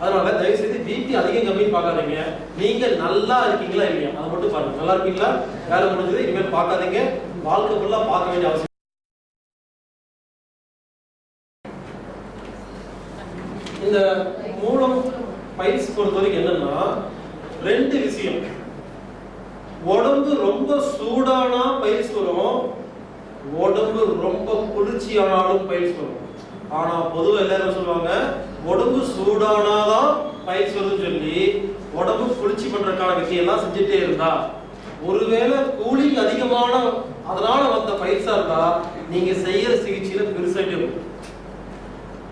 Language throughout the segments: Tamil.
அதனால தயவு செய்து பிபி அதிகம் கம்மி பார்க்காதீங்க. நீங்க நல்லா இருக்கீங்களா இல்லையா அதை மட்டும் பாருங்க. நல்லா இருக்கீங்களா, வேலை முடிஞ்சது, இனிமேல் பார்க்காதீங்க. வாழ்க்கை ஃபுல்லா பார்க்க வேண்டிய அவசியம். இந்த மூலம் பயிற்சி பொறுத்த வரைக்கும் என்னன்னா ரெண்டு விஷயம். உடம்பு ரொம்ப சூடானா பயிற்சி வரும், உடம்பு ரொம்ப குளிர்ச்சியானாலும் பயிற்சி வரும். ஆனா பொதுவாக எல்லாரும் சொல்லுவாங்க உடம்பு சூடானாதான் பயிற்சி வருதுன்னு சொல்லி உடம்பு குளிர்ச்சி பண்றதுக்கான விஷயம்லாம் செஞ்சுட்டே இருந்தா, ஒருவேளை கூலிங் அதிகமான அதனால வந்த பயிற்சியா இருந்தா நீங்க செய்யற சிகிச்சையில பெருசாகிட்டே இருக்கும்.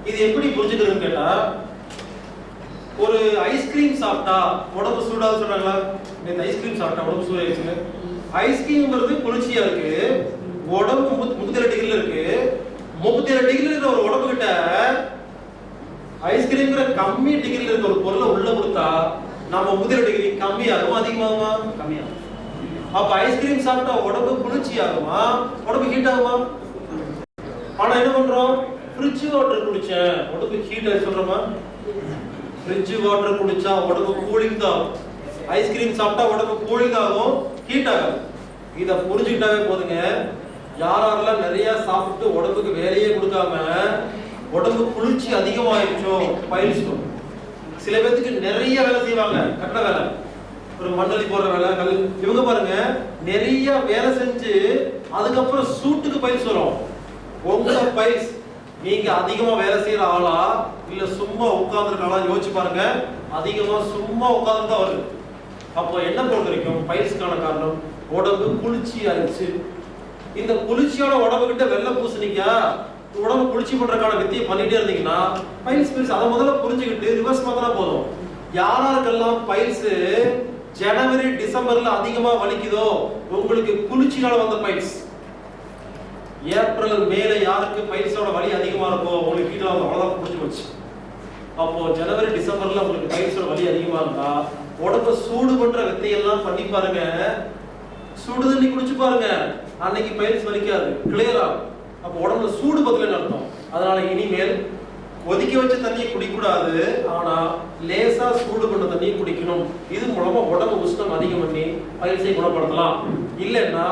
இது எப்படி புரிஞ்சுக்கிறதுன்னு கேட்டா, ஒரு ஐஸ்கிரீம் சாப்பிட்டா உடம்பு சூடாக சொல்றாங்களா? இந்த ஐஸ்கிரீம் சாப்பிட்டா உடம்பு சூடாயிருச்சுங்க. ஐஸ்கிரீம்ங்கிறது குளிர்ச்சியா இருக்கு, உடம்பு 37 டிகிரில இருக்கு. 37 டிகிரில இருக்கிற ஒரு உடம்பு கிட்ட ஐஸ்கிரீம்ங்கிற கம்மி டிகிரில இருக்க ஒரு பொருளை உள்ள கொடுத்தா நம்ம 37 டிகிரி கம்மியாகுமா அதிகமாகுமா? கம்மியாகும். அப்ப ஐஸ்கிரீம் சாப்பிட்டா உடம்பு குளிர்ச்சி ஆகுமா, உடம்பு ஹீட் ஆகுமா? ஆனா என்ன பண்றோம், ஃப்ரிட்ஜ் வாட்டர் குடிச்சேன் உடம்பு ஹீட் ஆகி சொல்றோமா? ஃப்ரிட்ஜ் வாட்டர் குடிச்சா உடம்பு கூலிங் தான். ஐஸ்கிரீம் சாப்பிட்டா உடம்பு கூலிங் ஆகும், ஹீட் ஆகும். இதை புரிஞ்சுக்கிட்டாவே போதுங்க. யாரெல்லாம் நிறைய சாப்பிட்டு உடம்புக்கு வேலையே கொடுக்காம உடம்பு குளிர்ச்சி அதிகமாயிடுச்சோ பயிற்சிக்கும். சில பேருக்கு நிறைய வேலை செய்வாங்க, கட்ட வேலை, ஒரு மண்டலி போடுற வேலை, கல், இவங்க பாருங்க நிறைய வேலை செஞ்சு அதுக்கப்புறம் சூட்டுக்கு பயிற்சி வரும். உங்க பயிற்சி நீங்க அதிகமா வேலை செய்யற ஆளா இல்ல சும்மா உட்கார்ந்துருக்காளா யோசிச்சு பாருங்க. அதிகமா சும்மா உட்கார்ந்து தான் வருது. அப்போ என்ன பொறுத்த வரைக்கும் பயிற்சிக்கான காரணம் உடம்பு குளிர்ச்சி ஆயிடுச்சு. இந்த குளிர்ச்சியோட உடம்பு கிட்ட வெள்ளை பூசணிக்கா உடம்பு குளிர்ச்சி பண்றதுக்கான வித்தியை பண்ணிட்டே இருந்தீங்கன்னா பயிற்சி அதை முதல்ல புரிஞ்சுக்கிட்டு ரிவர்ஸ் பண்ணா போதும். யாராருக்கெல்லாம் பயிற்சி ஜனவரி டிசம்பர்ல அதிகமா வலிக்குதோ உங்களுக்கு குளிர்ச்சினால வந்த பயிற்சி, ஏப்ரல் மேல யாருக்கு பயிற்சியோட வலி அதிகமா இருக்கோ உங்களுக்கு கீழே அவ்வளவுதான் புரிஞ்சு போச்சு. அப்போ ஜனவரி டிசம்பர்ல உங்களுக்கு பயிற்சியோட வலி அதிகமா இருந்தா உடம்பு சூடு பண்ற வித்தையெல்லாம் பண்ணி பாருங்க, சுடு தண்ணி குடிச்சு பாருங்க, அன்னைக்கு பயிற்சி வலிக்காது, கிளியர் ஆகும். அப்போ உடம்புல சூடு பத்தலன்னு அர்த்தம். அதனால இனிமேல் கொதிக்க வச்ச தண்ணியை குடிக்கூடாது, ஆனா லேசா சூடு பண்ண தண்ணியை குடிக்கணும். இது மூலமா உடம்பு உஷ்ணம் அதிகம் பண்ணி பயிற்சியை குணப்படுத்தலாம். இல்லைன்னா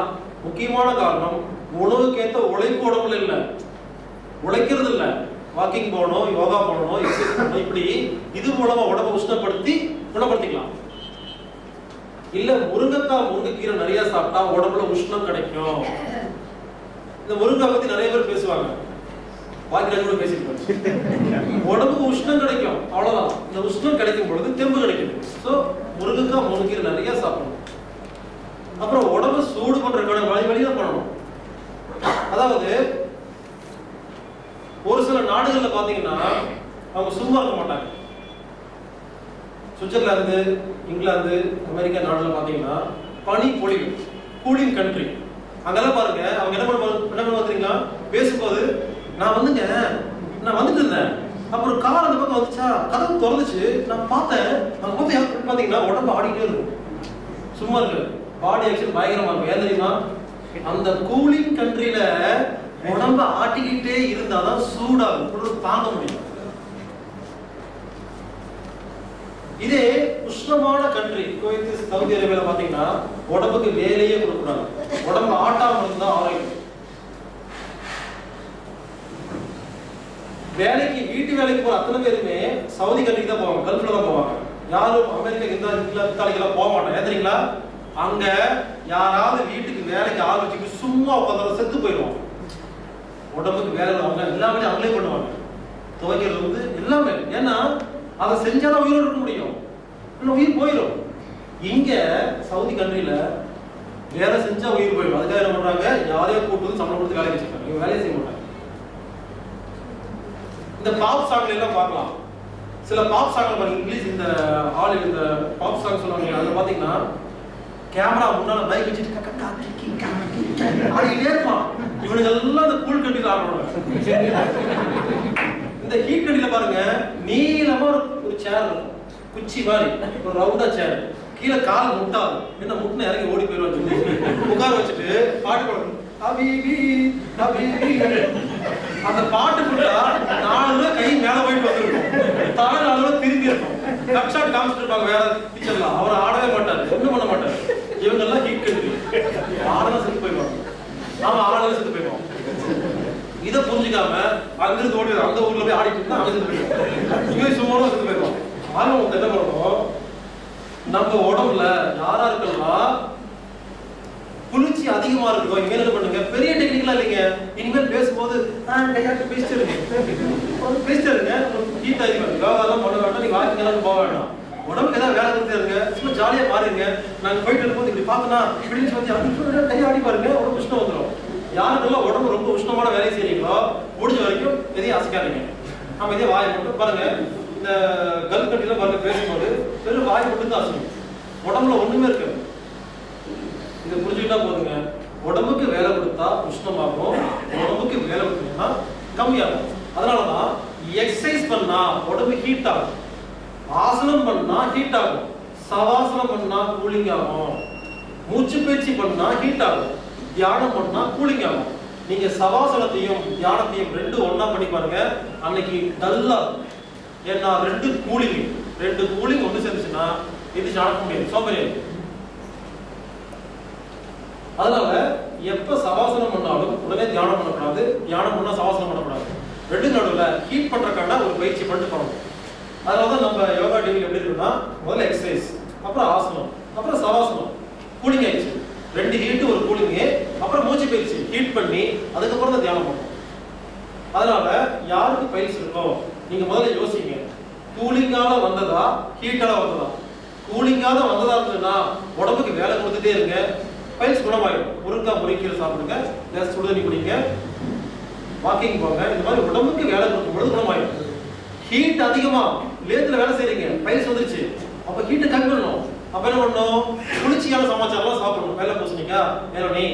முக்கியமான காரணம் உணவுக்கு ஏற்ற உழைப்பு உடம்புல இல்லை, உழைக்கிறது இல்லை. வாக்கிங் போகணும், யோகா பண்ணணும், எக்ஸசைஸ் பண்ணணும், இப்படி இது மூலமா உடம்பை உஷ்ணப்படுத்தி குணப்படுத்திக்கலாம். இல்ல முருங்கைக்காய், முருங்கைக்கீரை நிறைய சாப்பிட்டா உடம்புல உஷ்ணம் கிடைக்கும். இந்த முருங்கை பத்தி நிறைய பேர் பேசுவாங்க, வாக்கில கூட பேசிருப்பாங்க. உடம்புக்கு உஷ்ணம் கிடைக்கும், அவ்வளவுதான். இந்த உஷ்ணம் கிடைக்கும் பொழுது தெம்பு கிடைக்குது. சோ முருங்கைக்காய், முருங்கைக்கீரை நிறைய சாப்பிடணும். அப்புறம் உடம்பு சூடு பண்றதுக்கான வழியில பண்ணணும். அதாவது ஒரு சில நாடுகள்ல பாத்தீங்கன்னா அவங்க சும்மா இருக்க மாட்டாங்க. சுவிட்சர்லாந்து, இங்கிலாந்து, அமெரிக்கா நாடுல பாத்தீங்கன்னா பனி பொழிவு, கூலிங் கண்ட்ரி. அங்கெல்லாம் பாருங்க அவங்க என்ன பண்ணுவாங்க, பேசும்போது நான் வந்துட்டு இருந்தேன், அப்புறம் கார் அந்த பக்கம் வந்துச்சா, கதவு திறந்துச்சு, நான் பார்த்தேன், அங்க பார்த்து பாத்தீங்கன்னா உடம்பு ஆடிட்டே இருக்கும், சும்மா இருக்கு, பாடி ஆக்ஷன் பயங்கரமா இருக்கும். ஏன் தெரியுமா, அந்த கூலிங் கண்ட்ரில உடம்ப ஆட்டிக்கிட்டே இருந்தாதான் சூடாகும், குளிர் தாங்க முடியும். இதே உஷ்ணமான கண்ட்ரி குவைத், சவுதி அரேபியால பாத்தீங்கன்னா உடம்புக்கு வேலையே கொடுக்குறாங்க, உடம்பு ஆட்டாம இருந்தா ஆரோக்கியம். வேலைக்கு வீட்டு வேலைக்கு போற அத்தனை பேருமே சவுதி கண்ட்ரிக்கு தான் போவாங்க, கல்ஃப்ல தான் போவாங்க. யாரும் அமெரிக்கா இத்தாலிக்கெல்லாம் போக மாட்டாங்க. ஏன் தெரியுங்களா, அங்க யாராவது வீட்டுக்கு வேலைக்கு ஆள் வச்சுட்டு சும்மா உட்காந்து செத்து போயிடுவாங்க. உடம்புக்கு வேலை அவங்க எல்லாமே அவங்களே பண்ணுவாங்க, துவைக்கிறது வந்து எல்லாமே. ஏன்னா அதை செஞ்சாலும் உயிரோடு இருக்க முடியும், உயிர் போயிடும். இங்க சவுதி கண்ட்ரில வேலை செஞ்சா உயிர் போயிடும். அதுக்காக என்ன பண்றாங்க, யாரையும் கூட்டு சம்பளம் கொடுத்து வேலை வச்சிருக்காங்க, இவங்க வேலையை செய்ய மாட்டாங்க. இந்த பாப் சாங்ல எல்லாம் பார்க்கலாம், சில பாப் சாங்ல இங்கிலீஷ் இந்த ஆள் இந்த பாப் சாங் சொல்லுவாங்க, அதுல பாத்தீங்கன்னா கேமரா முன்னால மைக் வச்சுட்டு ஆடிட்டே இருப்பான். இவனுக்கு எல்லாம் இந்த கூல் கண்ட்ரில ஆடுறாங்க. இந்த ஹீட் கண்ட்ரில பாருங்க நீளமா ஒரு சேர், குச்சி மாதிரி ஒரு ரவுண்டா சேர், கீழே கால் முட்டாது, என்ன முட்டின இறங்கி ஓடி போயிடுவாங்க. உட்கார வச்சுட்டு பாட்டு பாடணும், ஹபீபி ஹபீபி. அந்த பாட்டு ஃபுல்லா 4 கை மேல போயிட்டு வந்துருக்கும், தலை 4 திரும்பி இருக்கும். கட் ஷாட் காமிச்சிட்டு இருப்பாங்க வேற டீச்சர்ல. அவர் ஆடவே மாட்டாரு, ஒண்ணும் பண்ண மாட்டாரு. இவங்க எல்லாம் ஹீட் கண்ட்ரி, ஆடலாம் செத்து போயிடுவாங்க. நாம ஆடலாம் செத்து போயிடுவோம். இதை புரிஞ்சுக்காம அங்கிருந்து ஓடி அந்த ஊர்ல போய் ஆடிட்டு இருந்தா அங்க செத்து போயிடுவோம். இங்கிலீஷ் சும்மாவும் செத்து போயிடுவோம். ஆனா என்ன பண்ணணும், நம்ம உடம்புல யாரா இருக்கலாம் குளிர்ச்சி அதிகமா இருக்கோ இங்க என்ன பண்ணுங்க, பெரிய டெக்னிக்கலா இல்லைங்க. இனிமேல் பேசும்போது கையாட்டு பேசிட்டு இருங்க. ஹீட் அதிகமா இருக்கு, யோகாலாம் பண்ண வேண்டாம், நீங்க வாக்கிங் எல்லாம் போக வேண்டாம். உடம்புக்கு ஏதாவது வேலை கொடுத்தே இருங்க, சும்மா ஜாலியா மாறுங்க. நாங்க போயிட்டு இருக்கும்போது இப்படி பார்த்தோம்னா இப்படின்னு சொல்லி கை ஆடி பாருங்க, உடம்பு உஷ்ணம் வந்துடும். யாருக்கெல்லாம் உடம்பு ரொம்ப உஷ்ணமான வேலை செய்றீங்களோ முடிஞ்ச வரைக்கும் எதையும் அசைக்காதீங்க. நம்ம இதே வாயை மட்டும் பாருங்க. இந்த கல் கட்டில பாருங்க, பேசும்போது வெறும் வாய் மட்டும் தான் அசையும், உடம்புல ஒண்ணுமே இருக்காது. இதை புரிஞ்சுக்கிட்டா போதுங்க. உடம்புக்கு வேலை கொடுத்தா உஷ்ணமாகும், உடம்புக்கு வேலை கொடுத்தீங்கன்னா கம்மியாகும். அதனாலதான் எக்ஸசைஸ் பண்ணா உடம்பு ஹீட் ஆகும், ஆசனம் பண்ணா ஹீட் ஆகும், சவாசனம் பண்ணா கூலிங் ஆகும், மூச்சு பயிற்சி பண்ணா ஹீட் ஆகும், தியானம் பண்ணா கூலிங் ஆகும். நீங்க சவாசனத்தையும் தியானத்தையும் ரெண்டு ஒண்ணா பண்ணி பாருங்க, அன்னைக்கு டல்லா. ஏன்னா ரெண்டு கூலிங் ஒன்று சேர்ந்துச்சுன்னா இது நடக்க முடியாது, சோம்பேறி. அதனால எப்ப சவாசனம் பண்ணாலும் உடனே தியானம் பண்ணக்கூடாது, தியானம் பண்ணா சவாசனம் பண்ணக்கூடாது. ரெண்டு நடுவில் ஹீட் பண்றதுக்கான ஒரு பயிற்சி பண்ணிட்டு பண்ணணும். அதனாலதான் நம்ம யோகா டிவி எப்படி இருக்குன்னா, முதல்ல எக்ஸசைஸ், அப்புறம் ஆசனம், அப்புறம் சவாசனம், கூலிங் ஆயிடுச்சு. ரெண்டு ஹீட் ஒரு கூலிங், அப்புறம் மூச்சு பயிற்சி ஹீட் பண்ணி அதுக்கப்புறம் தான் தியானம் பண்ணணும். அதனால யாருக்கு பயிற்சி இருக்கோ நீங்க முதல்ல யோசிங்க, கூலிங்கால வந்ததா ஹீட்டால வந்ததா? கூலிங்கால வந்ததா இருந்ததுன்னா உடம்புக்கு வேலை கொடுத்துட்டே இருங்க, பயிற்சி குணமாயிடும். முருங்கா முறிக்கீரை சாப்பிடுங்க, சுடுதண்ணி குடிங்க, வாக்கிங் போங்க. இந்த மாதிரி உடம்புக்கு வேலை கொடுக்கும் பொழுது குணமாயிடும். ஹீட் அதிகமா லேத்துல வேலை செய்றீங்க, பயிற்சி வந்துருச்சு, அப்ப ஹீட்டை கம்மி பண்ணணும். அப்ப என்ன பண்ணணும், குளிர்ச்சியான சமாச்சாரம் சாப்பிடணும். வெள்ளை பூசணிக்காய், இளநீ,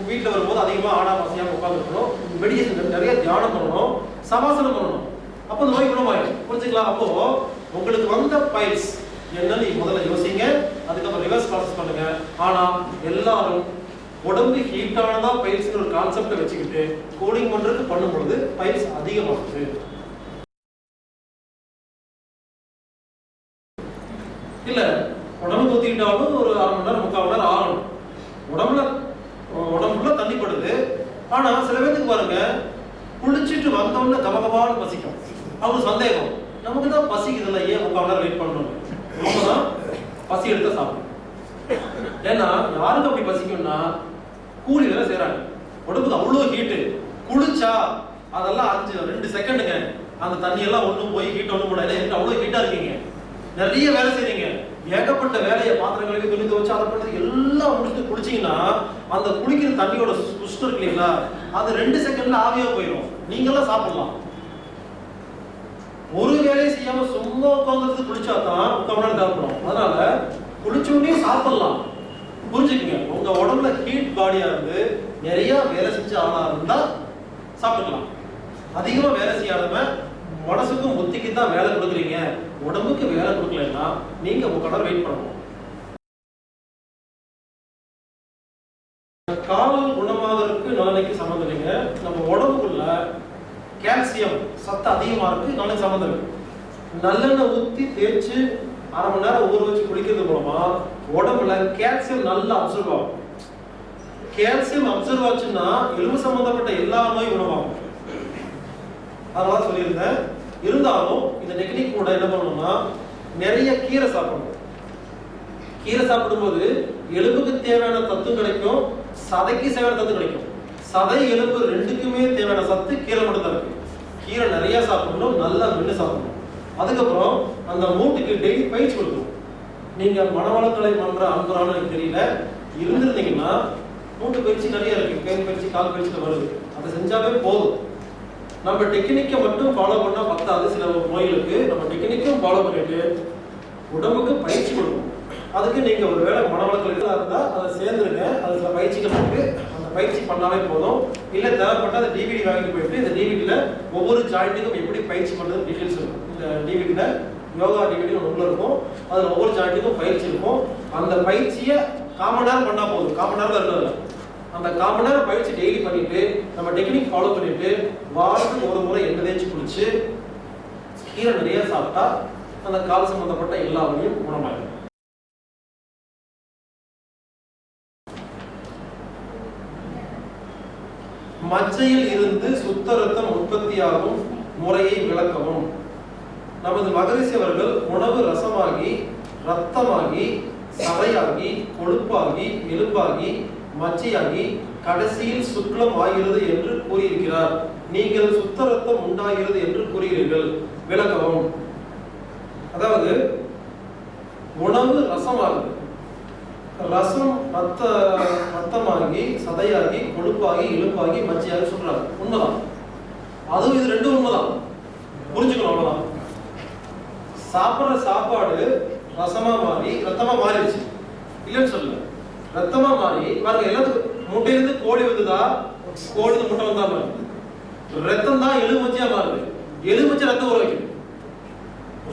வீட்டில் வரும்போது அதிகமா ஆடாம அசையாம உட்காந்துருக்கணும், மெடிடேஷன் நிறைய தியானம் பண்ணணும், சமாசனம் பண்ணணும். அப்போ இந்த நோய் குணமாயிடும். புரிஞ்சுக்கலாம். அப்போ உங்களுக்கு வந்த பயிற்சி என்னன்னு முதல்ல யோசிங்க, அதுக்கப்புறம் ரிவர்ஸ் ப்ராசஸ் பண்ணுங்க. ஆனா எல்லாரும் உடம்பு ஹீட்டானதா பயிற்சின்னு ஒரு கான்செப்டை வச்சுக்கிட்டு கூலிங் பண்றதுக்கு பண்ணும் பொழுது பயிற்சி அதிகமாகுது. இல்ல உடம்பு தூத்திட்டாலும் ஒரு 1/2 மணி நேரம் 3/4 மணி நேரம் ஆகணும். உடம்புல தண்ணி படுது. ஆனா சில பேருக்கு பாருங்க, குளிச்சுட்டு வந்தோம்னா கபகபான்னு பசிக்கும். அவங்களுக்கு சந்தேகம், நமக்கு தான் பசிக்குதுல்ல, ஏன் 3/4 மணி நேரம் வெயிட் பண்ணணும்? தான் பசி எடுத்த சாப்பிடும். ஏன்னா யாருக்கு அப்படி பசிக்கும்னா, கூலி வேலை செய்யறாங்க, உடம்புக்கு அவ்வளோ ஹீட்டு. குளிச்சா அதெல்லாம் 2 செகண்டுங்க, அந்த தண்ணி எல்லாம் ஒண்ணும் போய் ஹீட் ஒண்ணும் போட, அவ்வளோ ஹீட்டா இருக்கீங்க, நிறைய வேலை செய்றீங்க, ஏகப்பட்ட வேலையை பாத்திரம் கழுவி துணி துவைச்சு அதை பண்ணது எல்லாம் முடிச்சுட்டு குளிச்சீங்கன்னா அந்த குளிக்கிற தண்ணியோட உஷ்ணம் இருக்கு இல்லைங்களா, அது 2 செகண்ட்ல ஆவியா போயிடும். நீங்களாம் சாப்பிடலாம். ஒரு வேலையை செய்யாம சும்மா உட்காந்துட்டு குளிச்சா தான் 3/4 மணி நேரம் தேவைப்படும். அதனால குளிச்சோடனே சாப்பிடலாம். புரிஞ்சுக்கங்க, உங்க உடம்புல ஹீட் பாடியா இருந்து நிறைய வேலை செஞ்ச ஆளா இருந்தா சாப்பிட்டுக்கலாம். அதிகமா வேலை செய்யாதவங்க மனசுக்கும் புத்திக்கு தான் வேலை கொடுக்குறீங்க, உடம்புக்கு வேலை கொடுக்கலன்னா நீங்க 3/4 மணி நேரம் வெயிட் பண்ணணும். கால் குணமாவதற்கு நலனுக்கு சம்மந்தம் இல்லைங்க. நம்ம உடம்புக்குள்ள கால்சியம் சத்து அதிகமா இருக்கு, நலனுக்கு சம்மந்தம் இருக்கு. நல்லெண்ணெய் ஊத்தி தேய்ச்சு 1/2 மணி நேரம் ஊற வச்சு குளிக்கிறது மூலமா உடம்புல கால்சியம் நல்லா அப்சர்வ் ஆகும். கால்சியம் அப்சர்வ் ஆச்சுன்னா எலும்பு சம்பந்தப்பட்ட எல்லா நோயும் குணமாகும். அதனால சொல்லியிருந்தேன். இருந்தாலும் இந்த டெக்னிக் கூட என்ன பண்ணணும்னா, நிறைய கீரை சாப்பிடணும். கீரை சாப்பிடும்போது எலும்புக்கு தேவையான சத்து கிடைக்கும், சதைக்கு தேவையான சத்து கிடைக்கும். சதை எலும்பு ரெண்டுக்குமே தேவையான சத்து கீரை மட்டும் தான் இருக்கு. கீரை நிறைய சாப்பிடணும், நல்லா மென்று சாப்பிடணும். அதுக்கப்புறம் அந்த மூட்டுக்கு டெய்லி பயிற்சி கொடுக்கணும். நீங்க மனவளக்கலை பண்ற அன்பரானு எனக்கு தெரியல, இருந்திருந்தீங்கன்னா மூட்டு பயிற்சி நிறைய இருக்கு, கை பயிற்சி கால் பயிற்சியில் வருது, அதை செஞ்சாவே போதும். நம்ம டெக்னிக்கை மட்டும் ஃபாலோ பண்ணா பத்தாது. சில நோய்களுக்கு நம்ம டெக்னிக்கும் ஃபாலோ பண்ணிட்டு உடம்புக்கு பயிற்சி கொடுக்கணும். அதுக்கு நீங்க ஒரு வேளை மனவளக்கலை இருந்தா அதை சேர்ந்துருங்க, அது சில பயிற்சிகள் இருக்கு, அந்த பயிற்சி பண்ணாலே போதும். இல்ல தேவைப்பட்ட அந்த டிவிடி வாங்கிட்டு போயிட்டு இந்த டிவிடியில ஒவ்வொரு ஜாயிண்ட்டுக்கும் எப்படி பயிற்சி பண்றது டீடைல்ஸ் இருக்கும். இந்த டிவிடியில யோகா டிவிடி உள்ள இருக்கும், அதுல ஒவ்வொரு ஜாயிண்ட்டுக்கும் பயிற்சி இருக்கும். அந்த பயிற்சியை 1/4 மணி நேரம் பண்ணா போதும், 1/4 மணி நேரம் தான் இருக்கிறது. அந்த 1/4 மணி நேரம் பயிற்சி டெய்லி பண்ணிட்டு நம்ம டெக்னிக் ஃபாலோ பண்ணிட்டு வாரத்துக்கு ஒரு முறை எண்ணெய் தேய்ச்சி குளிச்சு கீரை நிறைய சாப்பிட்டா அந்த கால் சம்பந்தப்பட்ட எல்லா வலியும் குணமாயிடும். மச்சையில் இருந்து சுத்த ரத்தம் உற்பத்தியாகும் முறையை விளக்கவும். நமது மகரிஷி அவர்கள் உணவு ரசமாகி ரத்தமாகி சதையாகி கொழுப்பாகி எலும்பாகி மச்சையாகி கடைசியில் சுக்லம் ஆகிறது என்று கூறியிருக்கிறார். நீங்கள் சுத்த ரத்தம் உண்டாகிறது என்று கூறுகிறீர்கள், விளக்கவும். அதாவது உணவு ரசமாகுது, ரசம் ரத்தமாகி சதையாகி கொழுப்பாகி எலும்பாகி மச்சையாகி சொல்றாங்க. உண்மைதான், அதுவும் இது ரெண்டும் உண்மைதான், புரிஞ்சுக்கணும். அவ்வளவுதான். சாப்பிட்ற சாப்பாடு ரசமா மாறி ரத்தமா மாறிடுச்சு, இல்லைன்னு சொல்லல. ரத்தமா மாறி பாருங்க, எல்லாத்துக்கும் முட்டையிலிருந்து கோழி வந்துதா, கோழி முட்டை வந்தா மாறுது. ரத்தம் தான் எலுமச்சியா மாறுது, எலுமச்சி ரத்தம் உற வைக்குது,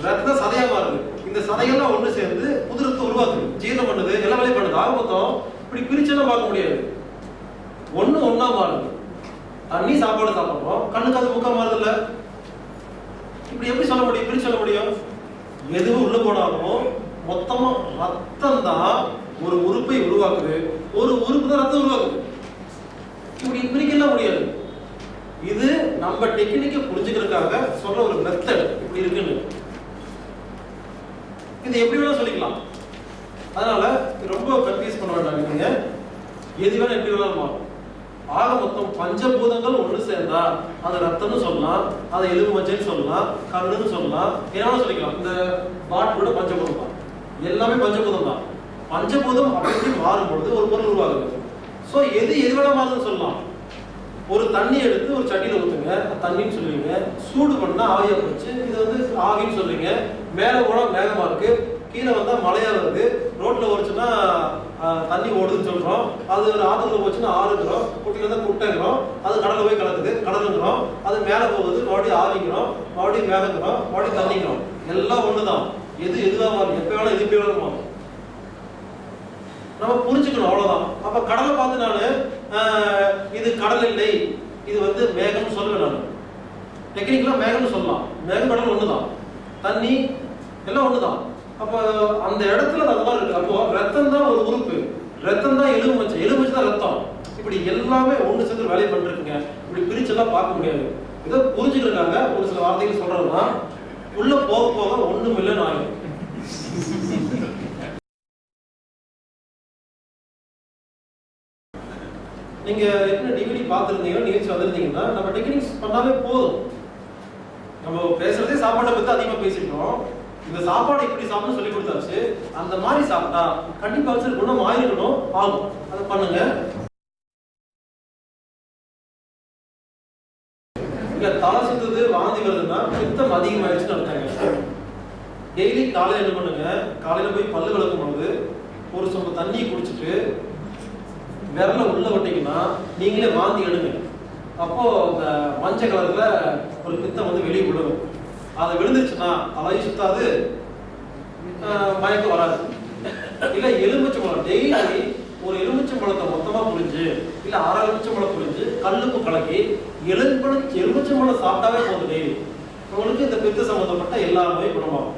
ரத்தம் சதையா மாறுது. இந்த சதையெல்லாம் ஒண்ணு சேர்ந்து புது ரத்தம் உருவாக்குது, ஜீரணம் பண்ணுது, எல்லா வேலையும் பண்ணுது. ஆக மொத்தம் இப்படி பிரிச்செல்லாம் பார்க்க முடியாது, ஒண்ணா மாறுது. தண்ணி சாப்பாடு சாப்பிடுறோம், கண்ணுக்கு அது முக்கம் மாறுது இல்ல. இப்படி எப்படி சொல்ல முடியும், பிரிச்சு சொல்ல முடியும்? எதுவும் உள்ள போனாலும் மொத்தமா ரத்தம் தான் ஒரு உறுப்பை உருவாக்குது, ஒரு உறுப்பு தான் ரத்தம் உருவாக்குது. இப்படி பிரிக்கலாம் முடியாது. இது நம்ம டெக்னிக்கை புரிஞ்சுக்கிறதுக்காக சொல்ற ஒரு மெத்தட் இப்படி இருக்குன்னு. இது எப்படி வேணா சொல்லிக்கலாம். அதனால ரொம்ப கன்ஃபியூஸ் பண்ண வேண்டாம். நீங்க எது வேணா எப்படி வேணாலும் மாறும். ஆக மொத்தம் பஞ்சபூதங்கள் ஒன்று சேர்ந்தா அது ரத்தம்னு சொல்லலாம், அதை எலும்பு மச்சைன்னு சொல்லலாம், கண்ணுன்னு சொல்லலாம், என்ன சொல்லிக்கலாம். இந்த பாட்டிலோட பஞ்சபூதம் தான், எல்லாமே பஞ்சபூதம் தான். பஞ்சபூதம் அப்படி மாறும்பொழுது ஒரு பொருள் உருவாகுது. ஸோ எது வேணா மாறுதுன்னு சொல்லலாம். ஒரு தண்ணி எடுத்து ஒரு சட்டியில ஊற்றுங்க, தண்ணின்னு சொல்லுவீங்க. சூடு பண்ணா ஆவியா போச்சு, இது வந்து ஆவின்னு சொல்றீங்க. மேலே போனா மேகமா இருக்கு, கீழே வந்தா மழையா வருது. ரோட்ல ஓடிச்சுன்னா தண்ணி ஓடுதுன்னு சொல்றோம். அது ஒரு ஆத்துல போச்சுன்னா ஆறுங்கிறோம், குட்டில இருந்தா குட்டைங்கிறோம், அது கடல்ல போய் கலக்குது கடலுங்கிறோம். அது மேலே போகுது, மறுபடியும் ஆவிங்கிறோம், மறுபடியும் மேகங்கிறோம், மறுபடியும் தண்ணிங்கிறோம். எல்லாம் ஒண்ணுதான். எதுவா மாறும், எப்ப வேணா எது வேணாலும் மாறும். நம்ம புரிஞ்சுக்கணும், அவ்வளவுதான். அப்ப கடலை பார்த்து நானு இது கடல் இல்லை, இது வந்து மேகம்னு சொல்லுவேன். நான் டெக்னிக்கலா மேகம்னு சொல்லலாம். மேகம் கடல் ஒண்ணுதான், தண்ணி எல்லாம் ஒண்ணுதான். அப்ப அந்த இடத்துல அது மாதிரி இருக்கு. அப்போ ரத்தம் தான் ஒரு உறுப்பு, ரத்தம் தான் எலும்பு மச்சை தான் ரத்தம். இப்படி எல்லாமே ஒண்ணு சேர்ந்து வேலையை பண்ணிருக்குங்க. இப்படி பிரிச்செல்லாம் பார்க்க முடியாது. இதை புரிஞ்சுக்கிறதுக்காக ஒரு சில வார்த்தைகள் சொல்றதுன்னா உள்ள போக போக ஒண்ணும் இல்லைன்னு ஆகும். நீங்க என்ன டிவிடி பார்த்துருந்தீங்கன்னா நிகழ்ச்சி வந்திருந்தீங்கன்னா நம்ம டெக்னிக்ஸ் பண்ணாலே போதும். நம்ம பேசுறதே சாப்பாட்டை பத்தி அதிகமா பேசிட்டோம். இந்த சாப்பாடு இப்படி சாப்பிட சொல்லி கொடுத்தாச்சு. அந்த மாதிரி சாப்பிட்டா கண்டிப்பா குணம் ஆயிருக்கணும், ஆகும். அதை பண்ணுங்க. இல்ல தலை சுத்துது வாந்தி வருதுன்னா பித்தம் அதிகமாயிடுச்சுன்னு அர்த்தங்க. டெய்லி காலையில என்ன பண்ணுங்க, காலையில போய் பல்லு விளக்கும் பொழுது ஒரு சொம்ப தண்ணி குடிச்சிட்டு விரல உள்ள விட்டீங்கன்னா நீங்களே வாந்தி எடுங்க. அப்போ இந்த மஞ்சள் கலர்ல ஒரு பித்தம் வந்து வெளியே விழுகும். அது விழுந்துருச்சுன்னா தலையை சுத்தாது, மயக்கம் வராது. இல்ல எலுமிச்சை பழம் டெய்லி ஒரு எலுமிச்சை பழத்தை மொத்தமா புரிஞ்சு இல்ல அரை எலுமிச்சை பழம் புரிஞ்சு கல்லுப்பு கலக்கி எலுமிச்சை பழம் சாப்பிட்டாவே போதும். டெய்லி உங்களுக்கு இந்த பித்த சம்பந்தப்பட்ட எல்லாமே குணமாகும்.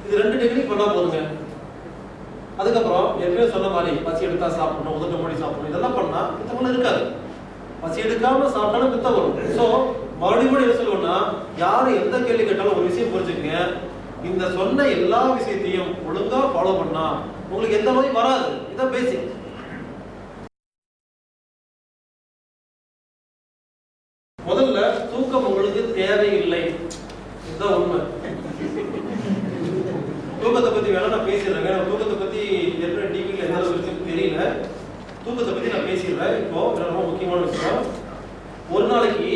இது 2 டெக்னிக் பண்ணா போதுங்க. அதுக்கப்புறம் ஏற்கனவே சொன்ன மாதிரி பசி எடுத்தா சாப்பிடணும், உதட்ட மூடி சாப்பிடணும், இதெல்லாம் பண்ணா பித்தம் இருக்காது. பசி எடுக்காம சாப்பிட்டாலும் பித்தம் வரும். ஸோ மறுபடியும் என்ன சொல்லுவோம்னா, யாரு எந்த கேள்வி கேட்டாலும் ஒரு விஷயம் புரிஞ்சுக்கங்க. இந்த சொன்ன எல்லா விஷயத்தையும் ஒழுங்கா ஃபாலோ பண்ணா உங்களுக்கு எந்த நோய் வராது. இதான் பேசிக். முதல்ல தூக்கம் உங்களுக்கு தேவையில்லை, இதுதான் உண்மை. தூக்கத்தை பத்தி வேணா நான் பேசிடுறேங்க. தூக்கத்தை பத்தி ஏற்கனவே டிவில எந்த அளவுக்கு தெரியல, தூக்கத்தை பத்தி நான் பேசிடுறேன். இப்போ ரொம்ப முக்கியமான விஷயம், ஒரு நாளைக்கு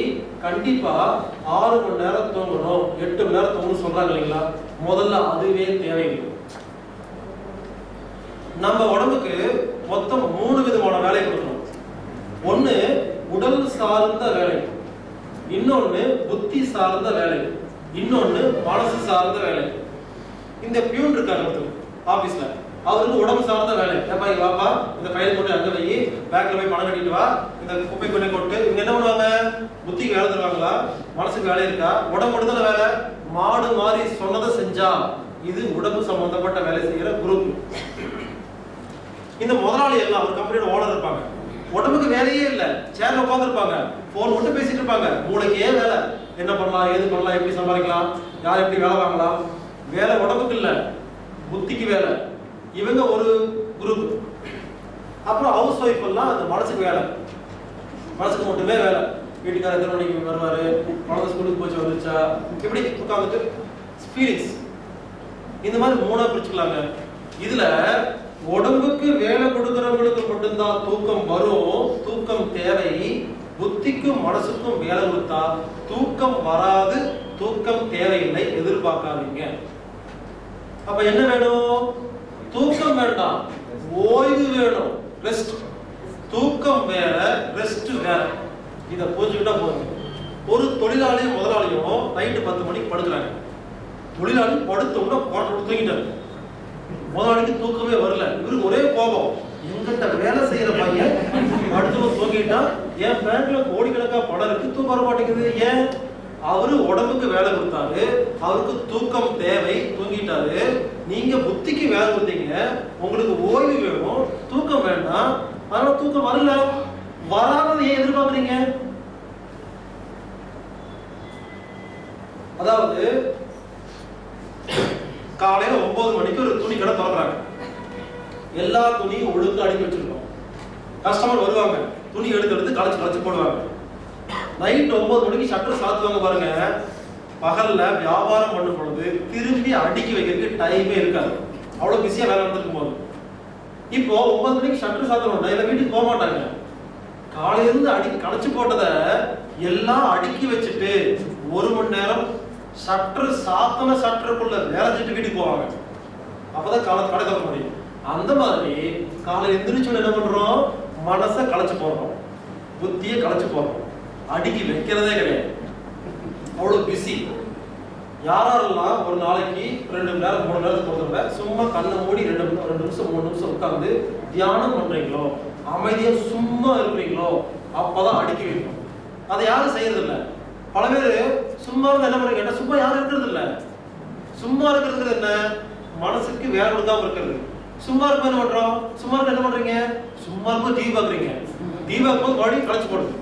கண்டிப்பா 6 மணி நேரம் தூங்கணும், 8 மணி நேரம் தூங்கணும் சொல்றாங்க இல்லைங்களா? முதல்ல அதுவே தேவையில்லை. நம்ம உடம்புக்கு மொத்தம் 3 விதமான வேலை கொடுக்கணும். ஒண்ணு உடல் சார்ந்த வேலை, இன்னொன்னு புத்தி சார்ந்த வேலை, இன்னொன்னு மனசு சார்ந்த வேலை. இந்த பியூன் இருக்காரு ஆபீஸ்ல, அவருக்கு உடம்பு சார்ந்த வேலை. ஏப்பா இங்க வாப்பா, இந்த ஃபைல் போட்டு அங்க வை, பேக்ல போய் பணம் கட்டிட்டு வா, இந்த குப்பை கொண்டே கொட்டு. இவங்க என்ன பண்ணுவாங்க? புத்திக்கு வேலை தருவாங்களா? மனசுக்கு வேலை இருக்கா? உடம்பு தானே வேலை. மாடு மாதிரி சொன்னதை செஞ்சா ஜாப். இது உடம்பு சம்பந்தப்பட்ட வேலை செய்யற குரூப். இந்த முதலாளி எல்லாம் ஒரு கம்பெனியோட ஓனர் இருப்பாங்க. உடம்புக்கு வேலையே இல்லை, சேர்ல உட்கார்ந்து இருப்பாங்க, போன் மட்டும் பேசிட்டு இருப்பாங்க. மூளைக்கே வேலை, என்ன பண்ணலாம், ஏது பண்ணலாம், எப்படி சம்பாதிக்கலாம், யார் எப்படி வேலை வாங்கலாம். வேலை உடம்புக்கு இல்லை, புத்திக்கு வேலை. இவங்க ஒரு குரூப். அப்புறம் ஹவுஸ் ஒய்ஃப் எல்லாம் அந்த மனசுக்கு வேலை, மனசுக்கு மட்டுமே வேலை. வீட்டுக்கார எத்தனை மணிக்கு வருவாரு, குழந்தை ஸ்கூலுக்கு போச்சு வந்துச்சா, இப்படி உட்காந்துட்டு ஃபீலிங்ஸ். இந்த மாதிரி மூணா பிரிச்சுக்கலாங்க. இதுல உடம்புக்கு வேலை கொடுக்கிறவங்களுக்கு மட்டும்தான் தூக்கம் வரும், தூக்கம் தேவை. புத்திக்கும் மனசுக்கும் வேலை கொடுத்தா தூக்கம் வராது, தூக்கம் தேவையில்லை, எதிர்பார்க்காதீங்க. அப்ப என்ன வேணும்? தூக்கம் வேண்டாம், ஓய்வு வேணும், ரெஸ்ட். தூக்கம் வேற, ரெஸ்ட் வேற. இத புரிஞ்சுக்கிட்டா போதும். ஒரு தொழிலாளியும் முதலாளியும் நைட்டு 10 மணிக்கு படுக்கிறாங்க. தொழிலாளி படுத்தோம்னா போட்டு தூங்கிட்டாரு. முதலாளிக்கு தூக்கமே வரல. இவருக்கு ஒரே கோபம், எங்கிட்ட வேலை செய்யற பையன் அடுத்தவங்க தூங்கிட்டா, என் பேங்க்ல கோடிக்கணக்கா பணம் இருக்கு, தூக்கம் வர மாட்டேங்குது. ஏன்? அவரு உடம்புக்கு வேலை கொடுத்தாரு, அவருக்கு தூக்கம் தேவை, தூங்கிட்டாரு. நீங்க புத்திக்கு வேலை கொடுத்தீங்க, உங்களுக்கு ஓய்வு வேணும், தூக்கம் வேண்டாம். அதனால தூக்கம் வரல. வராததை ஏன் எதிர்பார்க்குறீங்க? அதாவது காலையில 9 மணிக்கு ஒரு துணி கடை திறக்கிறாங்க. எல்லா துணியும் ஒழுங்கு அடுக்கி வச்சிருக்கோம். கஸ்டமர் வருவாங்க, துணி எடுத்து களைச்சு போடுவாங்க. நைட் 9 மணிக்கு ஷட்டர் சாத்துவாங்க பாருங்க. பகல்ல வியாபாரம் பண்ணும் பொழுது திரும்பி அடுக்கி வைக்கிறதுக்கு டைமே இருக்காது, அவ்வளவு பிஸியா வேலை நடந்துருக்கும் போது. இப்போ 9 மணிக்கு ஷட்டர் சாத்தணும், எல்லாம் வீட்டுக்கு போக மாட்டாங்க. காலையிலிருந்து களைச்சு போட்டதை எல்லாம் அடுக்கி வச்சுட்டு 1 மணி நேரம் ஷட்டர் சாத்தன ஷட்டருக்குள்ள வேலை செஞ்சுட்டு வீட்டுக்கு போவாங்க. அப்பதான் கடை திறக்க முடியும். அந்த மாதிரி காலையில் எந்திரிச்சு என்ன பண்றோம்? மனசை களைச்சு போடுறோம், புத்தியை களைச்சு போடுறோம், அடுக்கி வைக்கிறதே கிடையாது. அவ்வளவு பிஸி. யாரெல்லாம் ஒரு நாளைக்கு 2 மணி நேரம் 3 நேரத்துக்கு பொறுத்தவரை சும்மா கண்ணை மூடி 2 நிமிஷம் 3 நிமிஷம் உட்கார்ந்து தியானம் பண்றீங்களோ, அமைதியா சும்மா இருக்கிறீங்களோ, அப்பதான் அடுக்கி வைக்கணும். அதை யாரும் செய்யறது இல்லை. பல பேர் சும்மா இருந்து என்ன பண்றீங்க? சும்மா யாரும் இருக்கிறது இல்லை. சும்மா இருக்கிறது என்ன? மனசுக்கு வேலை கொடுக்காம இருக்கிறது. சும்மா இருக்க என்ன பண்றோம்? சும்மா இருக்க என்ன பண்றீங்க? சும்மா இருக்கும் டிவி பாக்குறீங்க. டிவி பார்க்கும்போது பாடி களைச்சு போடுது.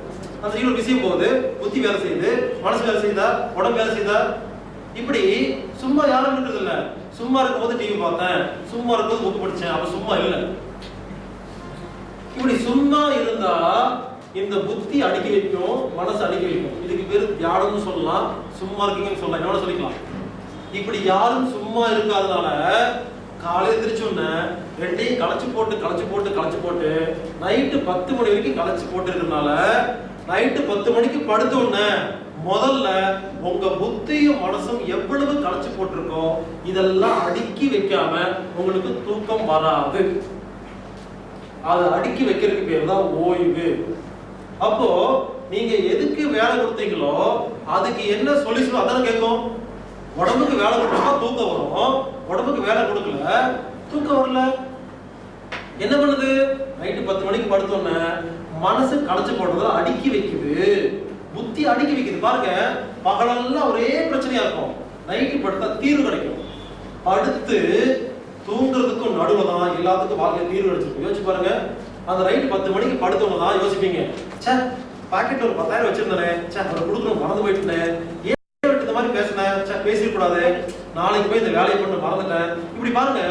அந்த டிவியில் விஷயம் போகுது, புத்தி வேலை செய்யுது, மனசு வேலை செய்யுதா, உடம்பு வேலை செய்யுதா? இப்படி சும்மா யாரும் இருக்கிறது இல்லை. சும்மா இருக்கும்போது டிவி பார்த்தேன், சும்மா இருக்கும்போது புக் படிச்சேன், அப்ப சும்மா இல்லை. இப்படி சும்மா இருந்தா இந்த புத்தி அடுக்கி வைக்கும், மனசு அடுக்கி வைக்கும். இதுக்கு பேரு தியானம்னு சொல்லலாம், சும்மா இருக்கீங்கன்னு சொல்லலாம், என்னோட சொல்லிக்கலாம். இப்படி யாரும் சும்மா இருக்காதனால காலையில் எந்திரிச்சோன்னு ரெண்டையும் களைச்சு போட்டு நைட்டு 10 மணி வரைக்கும் களைச்சு போட்டு இருக்கிறதுனால நைட்டு 10 மணிக்கு படுத்தோன்னு முதல்ல உங்க புத்தியும் மனசும் எவ்வளவு களைச்சு போட்டிருக்கோ இதெல்லாம் அடுக்கி வைக்காம உங்களுக்கு தூக்கம் வராது. அது அடுக்கி வைக்கிறதுக்கு பேர் தான் ஓய்வு. அப்போ நீங்க எதுக்கு வேலை கொடுத்தீங்களோ அதுக்கு என்ன சொல்யூஷன் அதான கேட்கும். உடம்புக்கு வேலை கொடுத்தா தூக்கம் வரும், உடம்புக்கு வேலை கொடுக்கல தூக்கம் வரல. என்ன பண்ணுது? நைட்டு 10 மணிக்கு படுத்தோன்னே மனசு களைச்சு போடுறத அடுக்கி வைக்குது, புத்தி அடுக்கி வைக்குது. பாருங்க, பகலெல்லாம் ஒரே பிரச்சனையா இருக்கும், நைட்டு படுத்தா தீர்வு கிடைக்கும். படுத்து தூங்குறதுக்கும் நடுவுல தான் எல்லாத்துக்கும் வாழ்க்கை தீர்வு கிடைச்சிருக்கும். யோசிச்சு பாருங்க, அந்த நைட்டு 10 மணிக்கு படுத்தவங்க தான் யோசிப்பீங்க, சே பாக்கெட்ல ஒரு 10,000 வச்சிருந்தேனே, சே அவரை கொடுக்கணும் மறந்து போயிட்டேன், ஏன் இந்த மாதிரி பேசினேன், சே பேசிடக்கூடாது, நாளைக்கு போய் இந்த வேலையை பண்ண மறந்துட்டேன். இப்படி பாருங்க,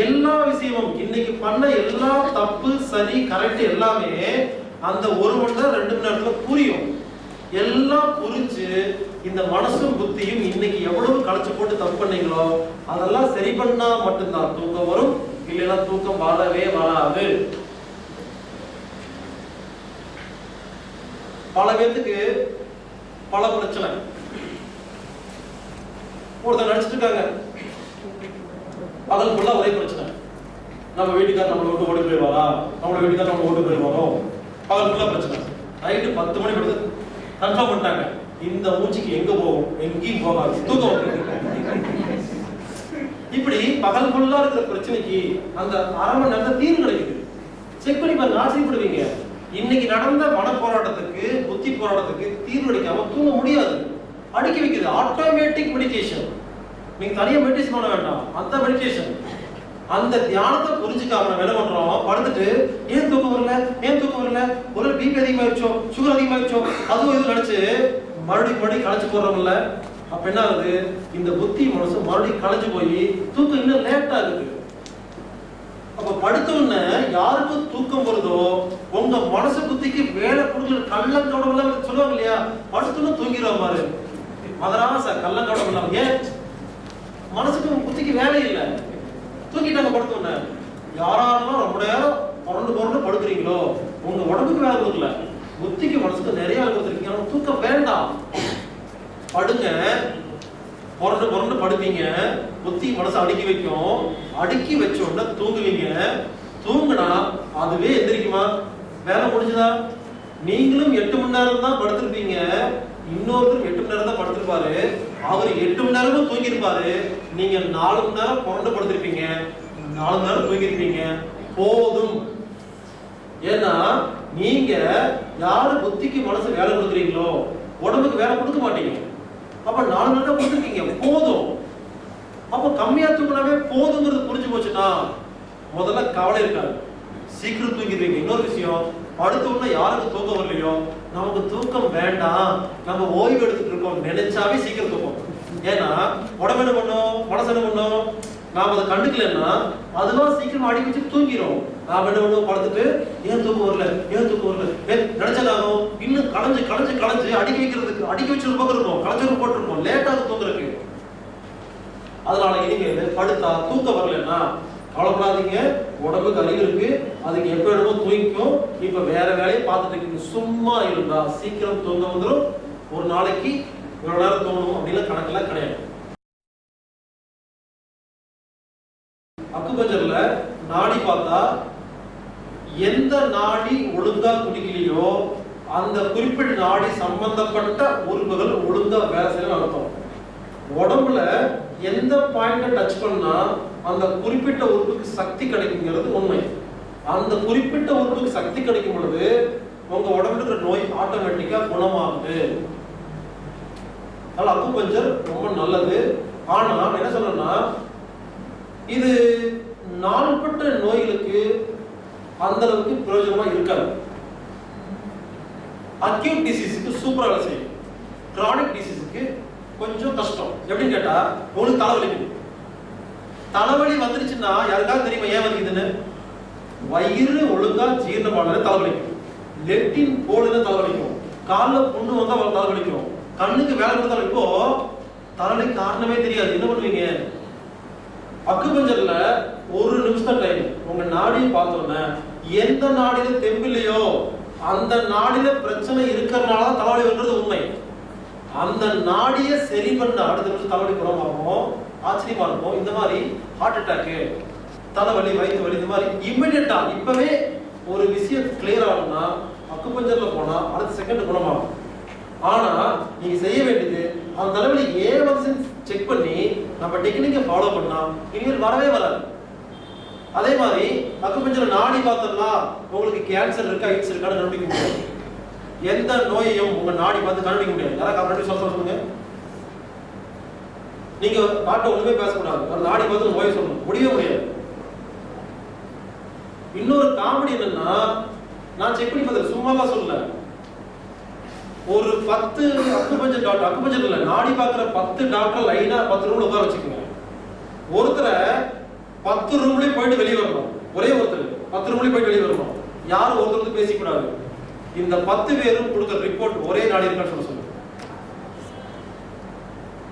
எல்லா விஷயமும் இன்னைக்கு பண்ண எல்லா தப்பு சரி கரெக்ட் எல்லாமே அந்த 1 மணி நேரம் 2 மணி நேரத்துல புரியும். எல்லாம் புரிஞ்சு இந்த மனசும் புத்தியும் இன்னைக்கு எவ்வளவு களைச்சு போட்டு தப்பு பண்ணீங்களோ அதெல்லாம் சரி பண்ணா மட்டும்தான் தூக்கம் வரும், இல்லைன்னா தூக்கம் வரவே வராது. பல பேருக்கு பல பிரச்சனை. ஒருத்தர் நடிச்சிட்டு இருக்காங்க, பகல் ஃபுல்லா ஒரே பிரச்சனை, நம்ம வீட்டுக்கார நம்மளை விட்டு ஓடி போயிடுவாரா, நம்மளோட வீட்டுக்கார நம்ம ஓடி போயிடுவாரோ, பகல் ஃபுல்லா பிரச்சனை. நைட்டு 10 மணி படுத்து கன்ஃபார்ம் பண்ணிட்டாங்க, இந்த மூச்சுக்கு எங்க போகும், எங்கேயும் போகாது, தூக்கம். இப்படி பகல் ஃபுல்லா இருக்கிற பிரச்சனைக்கு அந்த அரை மணி நேரத்துல தீர்வு கிடைக்குது. செக் பண்ணி பாருங்க, ஆச்சரியப்படுவீங்க. இன்னைக்கு நடந்த மன போராட்டத்துக்கு புத்தி போராட்டத்துக்கு தீர்வு கிடைக்காம தூங்க முடியாது, அடுக்கி வைக்குது. Automatic meditation. நீங்க தனியா மெடிடேஷன் பண்ண வேண்டாம். அந்த மெடிடேஷன் அந்த தியானத்தை புரிஞ்சுக்காம நம்ம என்ன பண்றோம், படுத்துட்டு ஏன் தூக்கம் வரல, ஏன் தூக்கம் வரல, ஒரு பிபி அதிகமாயிடுச்சோ, சுகர் அதிகமாயிடுச்சோ, அதுவும் இது நினைச்சு மறுபடியும் களைச்சு போடுறோம்ல. அப்ப என்ன ஆகுது, இந்த புத்தி மனசு மறுபடியும் களைச்சு போய் தூக்கம் இன்னும் லேட் ஆகுது. அப்ப படுத்த உடனே யாருக்கு தூக்கம் வருதோ, உங்க மனசு புத்திக்கு வேலை கொடுக்கல, கள்ளங்கடவுல சொல்லுவாங்க இல்லையா, படுத்துன்னு தூங்கிடுவாங்க பாரு, மதராச கள்ளங்கடவுல. ஏன் மனசுக்கு புத்திக்கு வேலை இல்லை, தூங்கிட்டாங்க படுத்தோன்னு. யாராலும் ரொம்ப நேரம் புரண்டு படுக்கிறீங்களோ உங்க உடம்புக்கு வேலை கொடுக்கல, புத்திக்கு மனசுக்கு நிறைய வேலை கொடுத்துருக்கீங்க. தூக்கம் வேண்டாம், படுங்க. புரண்டு படுப்பீங்க, புத்தி மனசு அடுக்கி வைக்கும். அடுக்கி வச்ச உடனே தூங்குவீங்க. தூங்குனா அதுவே எந்திரிக்குமா? வேலை முடிஞ்சுதா? நீங்களும் 8 மணி நேரம் தான் படுத்திருப்பீங்க, இன்னொருத்தரும் 8 மணி நேரம் தான் படுத்திருப்பாரு. அவர் 8 மணி நேரமும் தூங்கி இருப்பாரு, நீங்க 4 மணி நேரம் புரண்டு படுத்திருப்பீங்க, 4 மணி நேரம் தூங்கி இருப்பீங்க. போதும். ஏன்னா நீங்க யாரு புத்திக்கு மனசு வேலை கொடுக்குறீங்களோ உடம்புக்கு வேலை கொடுக்க மாட்டீங்க. அப்ப 4 மணி நேரம் கொடுத்துருக்கீங்க, போதும். அப்ப கம்மியா தூங்கினாவே போதுங்கிறது புரிஞ்சு போச்சுன்னா முதல்ல கவலை இருக்காது, சீக்கிரம் தூங்கிடுவீங்க. இன்னொரு விஷயம், படுத்த உடனே யாருக்கு தூக்கம் வரலையோ, நமக்கு தூக்கம் வேண்டாம், நம்ம ஓய்வு எடுத்துட்டு இருக்கோம் நினைச்சாவே சீக்கிரம் தூக்கம். ஏன்னா உடம்பு என்ன பண்ணும், மனசு என்ன பண்ணும், நாம அதை கண்டுக்கலன்னா அதெல்லாம் சீக்கிரம் அடிக்க வச்சு தூங்கிடும். நாம என்ன பண்ணுவோம், படுத்துட்டு ஏன் தூக்கம் வரல, ஏன் தூக்கம் வரல நினைச்சாலும் இன்னும் களைஞ்சு அடிக்க வைக்கிறதுக்கு அடிக்க வச்சு ஒரு பக்கம் இருக்கும், களைஞ்சு போட்டிருக்கோம், லேட்டாக தூங்குறதுக்கு. அதனால இனிமேல் படுத்தா தூக்கம் வரலன்னா கவலைப்படாதீங்க, உடம்புக்கு அறிவு இருக்கு, அதுக்கு எப்ப வேணுமோ தூங்கிக்கும். இப்ப வேற வேலையை பார்த்துட்டு இருக்கீங்க, சும்மா இருந்தா சீக்கிரம் தூங்க வந்துடும். ஒரு நாளைக்கு இவ்வளவு நேரம் தூங்கணும் அப்படின்னு கணக்கெல்லாம் கிடையாது. அக்குபஞ்சர்ல நாடி பார்த்தா எந்த நாடி ஒழுங்கா குடிக்கலையோ அந்த குறிப்பிட்ட நாடி சம்பந்தப்பட்ட உறுப்புகள் ஒழுங்கா வேலை செய்ய அர்த்தம். உடம்புல எந்த பாயிண்ட டச் பண்ணா அந்த குறிப்பிட்ட உறுப்புக்கு சக்தி கிடைக்குங்கிறது உண்மை. அந்த குறிப்பிட்ட உறுப்புக்கு சக்தி கிடைக்கும் பொழுது உங்க உடம்புல இருக்கிற நோய் ஆட்டோமேட்டிக்கா குணமாகுது. அதனால அக்குபஞ்சர் ரொம்ப நல்லது. ஆனா என்ன சொல்றேன்னா, இது நாள்பட்ட நோய்களுக்கு அந்த அளவுக்கு பிரயோஜனமா இருக்காது. அக்யூட் டிசீஸுக்கு சூப்பரா வேலை செய்யும், கிரானிக் டிசீஸுக்கு கொஞ்சம் கஷ்டம். எப்படின்னு கேட்டா, உங்களுக்கு தலைவலிக்கும். தலைவலி வந்துருச்சுன்னா யாருக்காவது தெரியுமா ஏன் வலிக்குதுன்னு? வயிறு ஒழுங்கா ஜீரணமான தலைவலிக்கும், லெட்டின் போடுன்னு தலைவலிக்கும், காலில் புண்ணு வந்தா தலைவலிக்கும், கண்ணுக்கு வேலை கொடுத்தா. இப்போ தலைவலி காரணமே தெரியாது, என்ன பண்ணுவீங்க? அக்குபஞ்சர்ல ஒரு நிமிஷம் டைம், உங்க நாடியை பார்த்தோன்னே எந்த நாடியில தெம்பில்லையோ அந்த நாடியில பிரச்சனை இருக்கிறதுனால தலைவலி வருகிறது உண்மை. அந்த நாடியை சரி பண்ண அடுத்த நிமிஷம் தலைவலி குணமாகும். ஆச்சரியமா இருக்கும். இந்த மாதிரி ஹார்ட் அட்டாக்கு, தலைவலி, வயிற்று வலி, இந்த மாதிரி இம்மிடியட்டா இப்பவே ஒரு விஷயம் கிளியர் ஆகும்னா அக்குபஞ்சர்ல போனா அடுத்த செகண்ட் குணமாகும். ஆனா நீங்க செய்ய வேண்டியது அந்த தலைவலி ஏன் வந்து செக் பண்ணி நம்ம டெக்னிக்கை ஃபாலோ பண்ணா இனிமேல் வரவே வராது. அதே மாதிரி அக்குபஞ்சர்ல நாடி பார்த்தோம்னா உங்களுக்கு கேன்சர் இருக்கா, எய்ட்ஸ் இருக்கான்னு கண்டுபிடிக்க முடியாது. எந்த நோயையும் உங்க நாடி பார்த்து கண்டுபிடிக்க முடியாது. யாராவது கண்டுபிடிச்சு சொல்லுங்க. நீங்க டாக்டர் ஒண்ணுமே பேசக்கூடாது, நாடி பார்த்து நோயை சொல்லணும், முடியவே முடியாது. இன்னொரு காமெடி என்னன்னா, நான் செக் பண்ணி பார்த்தேன், சும்மாவா சொல்லல, ஒரு 10 அக்குபஞ்சர் டாக்டர், அக்குபஞ்சர் இல்ல நாடி பார்க்குற 10 டாக்டர் லைனா 10 ரூம்ல உட்கார வச்சுக்கோங்க. ஒருத்தரை 10 ரூம்லயே போயிட்டு வெளியே வரணும், ஒரே ஒருத்தர் 10 ரூம்லயே போயிட்டு வெளியே வரணும். யாரும் ஒருத்தருக்கு பேசிக்கூடாது. இந்த 10 பேரும் கொடுக்குற ரிப்போர்ட் ஒரே நாடி இருக்கான்னு சொல்லுங்க.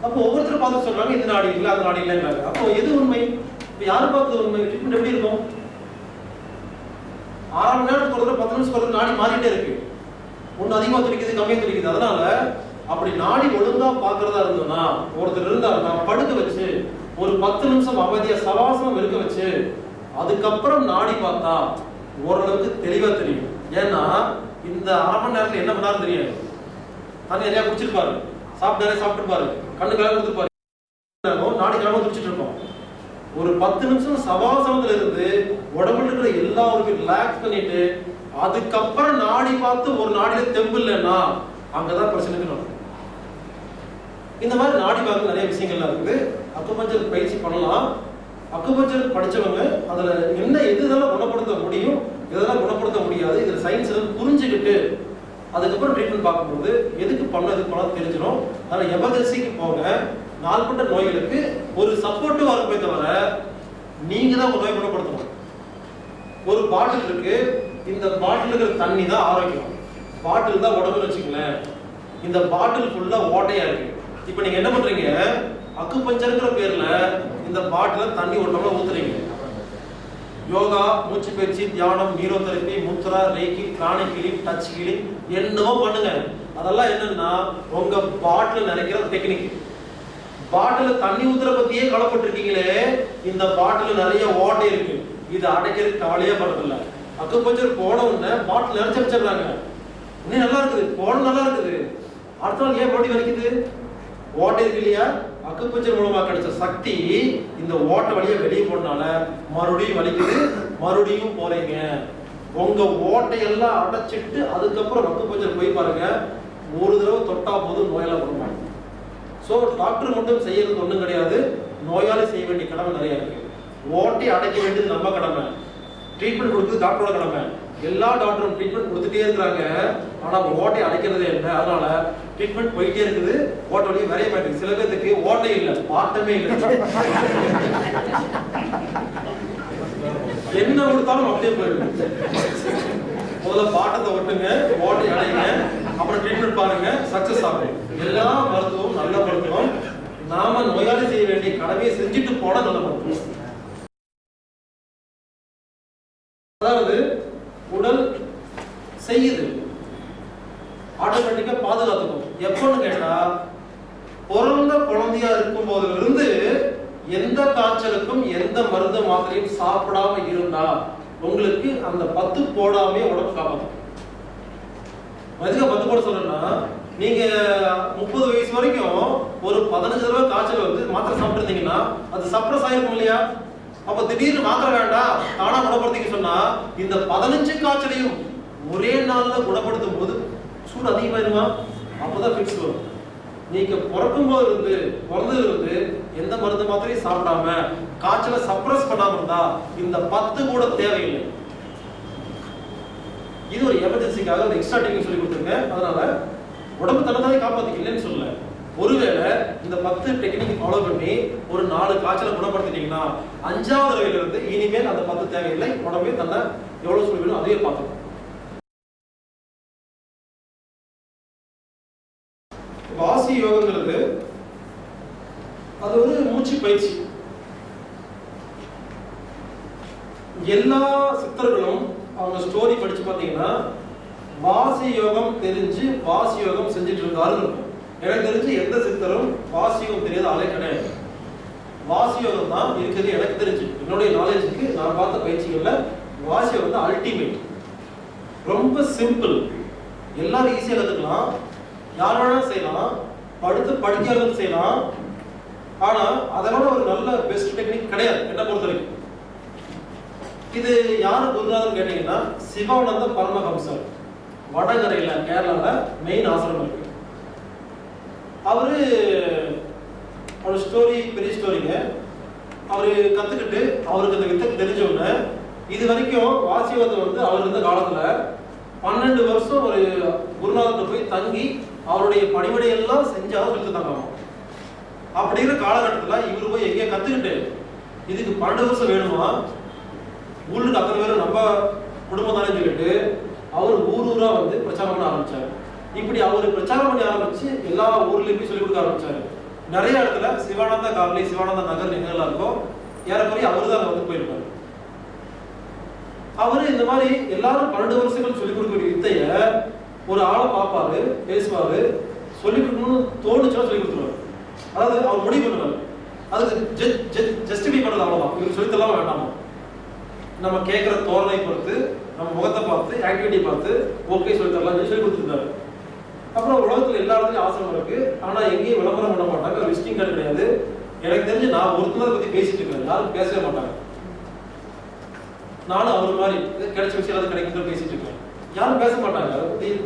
அப்போ ஒவ்வொருத்தரும் பார்த்து சொல்றாங்க, இந்த நாடி இல்லை, அந்த நாடி இல்லைங்கிறாங்க. அப்போ எது உண்மை? இப்போ யாரும் பார்த்தது உண்மை? ட்ரீட்மெண்ட் எப்படி இருக்கும்? 6 மணி நேரத்துக்கு ஒரு 10 நிமிஷம் ஒரு நாடி மாறிட்டே இருக்கு, ஒன்று அதிகமாக துடிக்குது, கம்மியாக துடிக்குது. அதனால அப்படி நாடி ஒழுங்கா பார்க்கறதா இருந்ததுன்னா, ஒருத்தர் இருந்தாருன்னா படுக்க வச்சு ஒரு 10 நிமிஷம் அமைதியா சவாசனம் இருக்க வச்சு அதுக்கப்புறம் நாடி பார்த்தா ஓரளவுக்கு தெளிவா தெரியும். ஏன்னா இந்த 1/2 மணி நேரத்தில் என்ன பண்ணாலும் தெரியாது. தண்ணி நிறையா குடிச்சிருப்பாரு, சாப்பிட்டுருப்பாரு, கண்ணு கிளம்ப கொடுத்துருப்பாரு, நாடி கிளம்ப துடிச்சிட்டு இருக்கோம். ஒரு 10 நிமிஷம் சவாசனத்துல இருந்து உடம்புல இருக்கிற எல்லாருக்கும் ரிலாக்ஸ் பண்ணிட்டு அதுக்கப்புறம் நாடி பார்த்து ஒரு நாடியில தெம்பு இல்லைன்னா அங்கதான் பிரச்சனைக்கு நடக்கும். இந்த மாதிரி நாடி பார்க்க நிறைய விஷயங்கள்லாம் இருக்குது. அக்குபஞ்சர் பயிற்சி பண்ணலாம். அக்குபஞ்சர் படிச்சவங்க அதுல என்ன எதெல்லாம் குணப்படுத்த முடியும், எதெல்லாம் குணப்படுத்த முடியாது, இதுல சயின்ஸ் புரிஞ்சுக்கிட்டு அதுக்கப்புறம் ட்ரீட்மெண்ட் பார்க்கும்போது எதுக்கு பண்ண தெரிஞ்சிடும். அதனால எமர்ஜென்சிக்கு போங்க. நாள்பட்ட நோய்களுக்கு ஒரு சப்போர்ட்டிவா இருக்குமே தவிர நீங்க தான் உங்க நோய் குணப்படுத்தணும். ஒரு பாட்டில் இருக்கு, இந்த பாட்டில் இருக்கிற தண்ணி தான் ஆரோக்கியம், பாட்டில் தான் உடம்புன்னு வச்சுங்களேன். இந்த பாட்டில் ஃபுல்லா ஓட்டையா இருக்கு. இப்ப நீங்க என்ன பண்றீங்க, அக்குபஞ்சர்ங்கிற பேர்ல இந்த பாட்டில தண்ணி ஓட்டமா ஊத்துறீங்க. யோகா, மூச்சு பயிற்சி, தியானம், நீரோதெரபி, mudra, reiki, pranic healing, touch healing என்னவோ பண்ணுங்க. அதெல்லாம் என்னன்னா உங்க பாட்டில் நிறைக்கிற டெக்னிக். பாட்டில் தண்ணி ஊத்துற பத்தியே கவலைப்பட்டு இருக்கீங்களே, இந்த பாட்டில் நிறைய ஓட்டை இருக்கு, இது அடைக்கிறது கவலையே படுறதில்ல. அக்குபஞ்சர் போன உடனே பாட்டில் நிறைச்சு வச்சிடறாங்க. இன்னும் நல்லா இருக்குது, போன நல்லா இருக்குது, அடுத்த நாள் ஏன் பாடி வலிக்குது? ஓட்டை இருக்கு இல்லையா? அக்குபஞ்சர் மூலமா கிடைச்ச சக்தி இந்த ஓட்டை வழியா வெளியே போனால மறுபடியும் வலிக்குது, மறுபடியும் போறீங்க. உங்க ஓட்டையெல்லாம் அடைச்சிட்டு அதுக்கப்புறம் அக்குபஞ்சர் போய் பாருங்க, ஒரு தடவை தொட்டா போதும் நோயெல்லாம் குணமாகும். ஸோ டாக்டர் மட்டும் செய்யறது ஒன்றும் கிடையாது, நோயாளி செய்ய வேண்டிய கடமை நிறைய இருக்கு. ஓட்டை அடைக்க வேண்டியது நம்ம கடமை, ட்ரீட்மெண்ட் கொடுக்குறது டாக்டரோட கடமை. எல்லா டாக்டரும் ட்ரீட்மெண்ட் கொடுத்துட்டே இருக்கிறாங்க, ஆனா ஓட்டை அடைக்கிறதே இல்லை. அதனால ட்ரீட்மெண்ட் போயிட்டே இருக்குது, ஓட்டை வழியே வரைய மாட்டேங்குது. சில பேருக்கு ஓட்டை இல்லை, பாட்டமே இல்லை, என்ன கொடுத்தாலும் அப்படியே போயிடுது. முதல்ல பாட்டத்தை ஒட்டுங்க, ஓட்டை அடைங்க, அப்புறம் ட்ரீட்மெண்ட் பாருங்க, சக்சஸ் ஆகும். எல்லா மருத்துவம் நல்ல மருத்துவம். நாம நோயாளி செய்ய வேண்டிய கடமையை செஞ்சுட்டு போன நல்ல மருத்துவம். அதாவது உடல் செய்யுது, ஆட்டோமேட்டிக்கா பாதுகாத்துக்கும். எப்பன்னு கேட்டா, பிறந்த குழந்தையா இருக்கும் போதுல இருந்து எந்த காய்ச்சலுக்கும் எந்த மருந்து மாத்திரையும் சாப்பிடாம இருந்தா உங்களுக்கு அந்த 10 போடாமே உடம்பு காப்பாற்றும். எதுக்கு 10 போட சொல்றேன்னா, நீங்க 30 வயசு வரைக்கும் ஒரு 15 தடவை காய்ச்சல் வந்து மாத்திரை சாப்பிட்டுருந்தீங்கன்னா அது சப்ரஸ் ஆயிருக்கும் இல்லையா? அப்ப திடீர்னு மாத்திரை வேண்டாம் தானா குணப்படுத்திக்க சொன்னா இந்த 15 காய்ச்சலையும் ஒரே நாள்ல குணப்படுத்தும் போது சூடு அதிகமாயிருமா? அப்பதான் ஃபிக்ஸ் வரும். நீங்க பிறக்கும் போது இருந்து பிறந்ததுல இருந்து எந்த மருந்து மாத்திரையும் சாப்பிடாம காய்ச்சலை சப்ரஸ் பண்ணாம இருந்தா இந்த 10 கூட தேவையில்லை. இது ஒரு எமர்ஜென்சிக்காக ஒரு எக்ஸ்ட்ரா டெக்னிக் சொல்லி கொடுத்துருக்கேன். அதனால உடம்பு தன்னைத்தானே காப்பாத்திக்க இல்லைன்னு சொல்லல. ஒருவேளை இந்த 10 டெக்னிக் ஃபாலோ பண்ணி ஒரு 4 காய்ச்சலை குணப்படுத்திட்டீங்கன்னா 5வது தடவையில இருந்து இனிமேல் அந்த 10 தேவையில்லை. உடம்பே தன்னை எவ்வளவு சொல்லி வேணும் அதையே பார்க்கணும். வாசி யோகங்கிறது அது ஒரு மூச்சு பயிற்சி. எல்லா சித்தர்களும் அவங்க ஸ்டோரி படிச்சு பார்த்தீங்கன்னா வாசி யோகம் தெரிஞ்சு வாசி யோகம் செஞ்சுட்டு இருக்காரு. எனக்கு தெரிஞ்சு எந்த சித்தரும் வாசி யோகம் தெரியாத ஆளே கிடையாது. வாசி யோகம் தான் இருக்குது எனக்கு தெரிஞ்சு, என்னுடைய நாலேஜுக்கு நான் பார்த்த பயிற்சிகள்ல வாசி யோகம் தான் அல்டிமேட். ரொம்ப சிம்பிள், எல்லாரும் ஈஸியாக கற்றுக்கலாம், யார் வேணாலும் செய்யலாம், படிக்காதவங்க செய்யலாம். ஆனா அதோட ஒரு நல்ல பெஸ்ட் டெக்னிக் கிடையாது என்ன பொறுத்த வரைக்கும். இது யாரு குருநாதர் கேட்டீங்கன்னா சிவானந்த பரமஹம்சர், வடகரையில கேரளால மெயின் ஆசிரமம் இருக்கு. அவரு ஸ்டோரி பெரிய ஸ்டோரிங்க. அவரு கத்துக்கிட்டு அவருக்கு அந்த வித்தை தெரிஞ்ச உடனே இது வரைக்கும் வாசியோகத்தை வந்து அவர் இருந்த காலத்துல 12 வருஷம் ஒரு குருநாதர் போய் தங்கி அவருடைய பணிவிடையெல்லாம் செஞ்சாலும் சொல்லித்தாங்க. அப்படிங்கிற காலகட்டத்தில் இவரு போய் எங்கேயா கத்துக்கிட்டு இதுக்கு 12 வருஷம் வேணுமா, ஊருக்கு அத்தனை பேரும் நம்ம குடும்பம் தானே சொல்லிட்டு அவர் ஊரா வந்து பிரச்சாரம் பண்ண ஆரம்பிச்சாரு. இப்படி அவர் பிரச்சாரம் பண்ணி ஆரம்பிச்சு எல்லா ஊர்லயும் போய் சொல்லிக் கொடுக்க ஆரம்பிச்சாரு. நிறைய இடத்துல சிவானந்தா காலனி, சிவானந்தா நகர் எங்கெல்லாம் இருக்கோ ஏறக்குறைய அவரு தான் வந்து போயிருப்பாரு. அவரு இந்த மாதிரி எல்லாரும் 12 வருஷங்கள் சொல்லிக் கொடுக்கக்கூடிய வித்தைய ஒரு ஆளை பார்ப்பாரு, பேசுவாரு, சொல்லிக் கொடுக்கணும்னு தோணுச்சுன்னா சொல்லிக் கொடுத்துருவாரு. அதாவது அவர் முடிவு பண்ணுவார். அதுக்கு ஜஸ்டிஃபை பண்ணது அவ்வளவுதான், இவருக்கு சொல்லித்தரலாம் வேண்டாமா. நம்ம கேட்கிற தோரணை பொறுத்து, நம்ம முகத்தை பார்த்து, ஆக்டிவிட்டி பார்த்து ஓகே சொல்லித்தரலாம் சொல்லி கொடுத்துருக்காரு. அப்புறம் உலகத்துல எல்லா இடத்துலையும் ஆசிரமம் இருக்கு, ஆனா எங்கேயும் விளம்பரம் பண்ண மாட்டாங்க, விசிட்டிங் கார்டு கிடையாது. எனக்கு தெரிஞ்சு நான் ஒருத்தரை பத்தி பேசிட்டு இருக்கேன், யாரும் பேசவே மாட்டாங்க. நானும் அவர் மாதிரி கிடைச்ச விஷயம் ஏதாவது கிடைக்கும் பேசிட்டு இருக்கேன், யாரும் பேச மாட்டாங்க.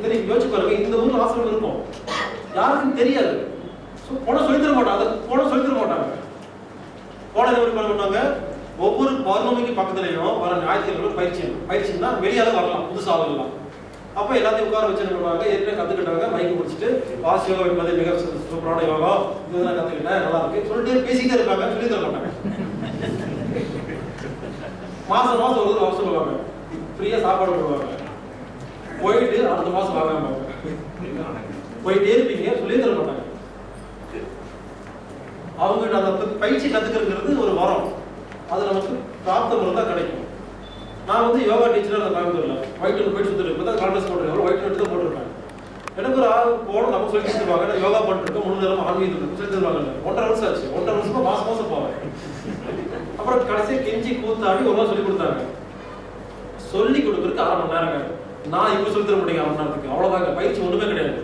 தெரியும், யோசிச்சு பாருங்க, இந்த ஊர்ல ஆசிரமம் இருக்கும், யாருக்கும் தெரியாது. போன சொல்லித்தர மாட்டாங்க, போன சொல்லித்தர மாட்டாங்க. போன என்ன பண்ணுவாங்க, ஒவ்வொரு பௌர்ணமிக்கு பக்கத்துலையும் வர ஞாயிற்றுக்கிழமை பயிற்சின்னா வெளியால வரலாம் புதுசா ஆகலாம். அப்போ எல்லாத்தையும் உட்கார வச்சு என்ன பண்ணுவாங்க, ஏற்கனவே கத்துக்கிட்டாங்க மைக்கு முடிச்சுட்டு வாசி யோகா என்பதை மிக சூப்பரான யோகா இதுதான் கத்துக்கிட்டேன் நல்லா இருக்கு சொல்லிட்டு பேசிக்கிட்டே இருப்பாங்க, சொல்லி தர மாட்டாங்க. மாசம் ஒரு வர சொல்லுவாங்க, ஃப்ரீயா சாப்பாடு போடுவாங்க, போயிட்டு அடுத்த மாசம் வாங்க போயிட்டே இருப்பீங்க, சொல்லி தர மாட்டாங்க. அவங்க அந்த பயிற்சி கத்துக்கிறது ஒரு வரம், அது நமக்கு பிராப்தம் இருந்தா கிடைக்கும். நான் வந்து யோகா டீச்சராக அந்த கோயம்புத்தூர்ல ஒயிட் போயிட்டு சுத்திட்டு இப்போ தான் கான்ட்ரஸ் போட்டுருக்கேன், ஒயிட் நோட்டு தான் போட்டிருப்பேன். எனக்கு ஒரு ஆள் போன நம்ம சொல்லி தருவாங்க, நான் யோகா பண்ணிருக்கேன், 3 நேரம் ஆன்மீகம் சொல்லி தருவாங்க. 1.5 வருஷம் ஆச்சு, 1.5 வருஷமா மாசம் போவேன். அப்புறம் கடைசியா கெஞ்சி கூத்தாடி ஒரு நாள் சொல்லி கொடுத்தாங்க. சொல்லி கொடுக்கறதுக்கு 1/2 மணி நேரங்க. நான் இப்ப சொல்லி தர முடியும் 1/2 மணி நேரத்துக்கு, அவ்வளவுதாங்க. பயிற்சி ஒண்ணுமே கிடையாது.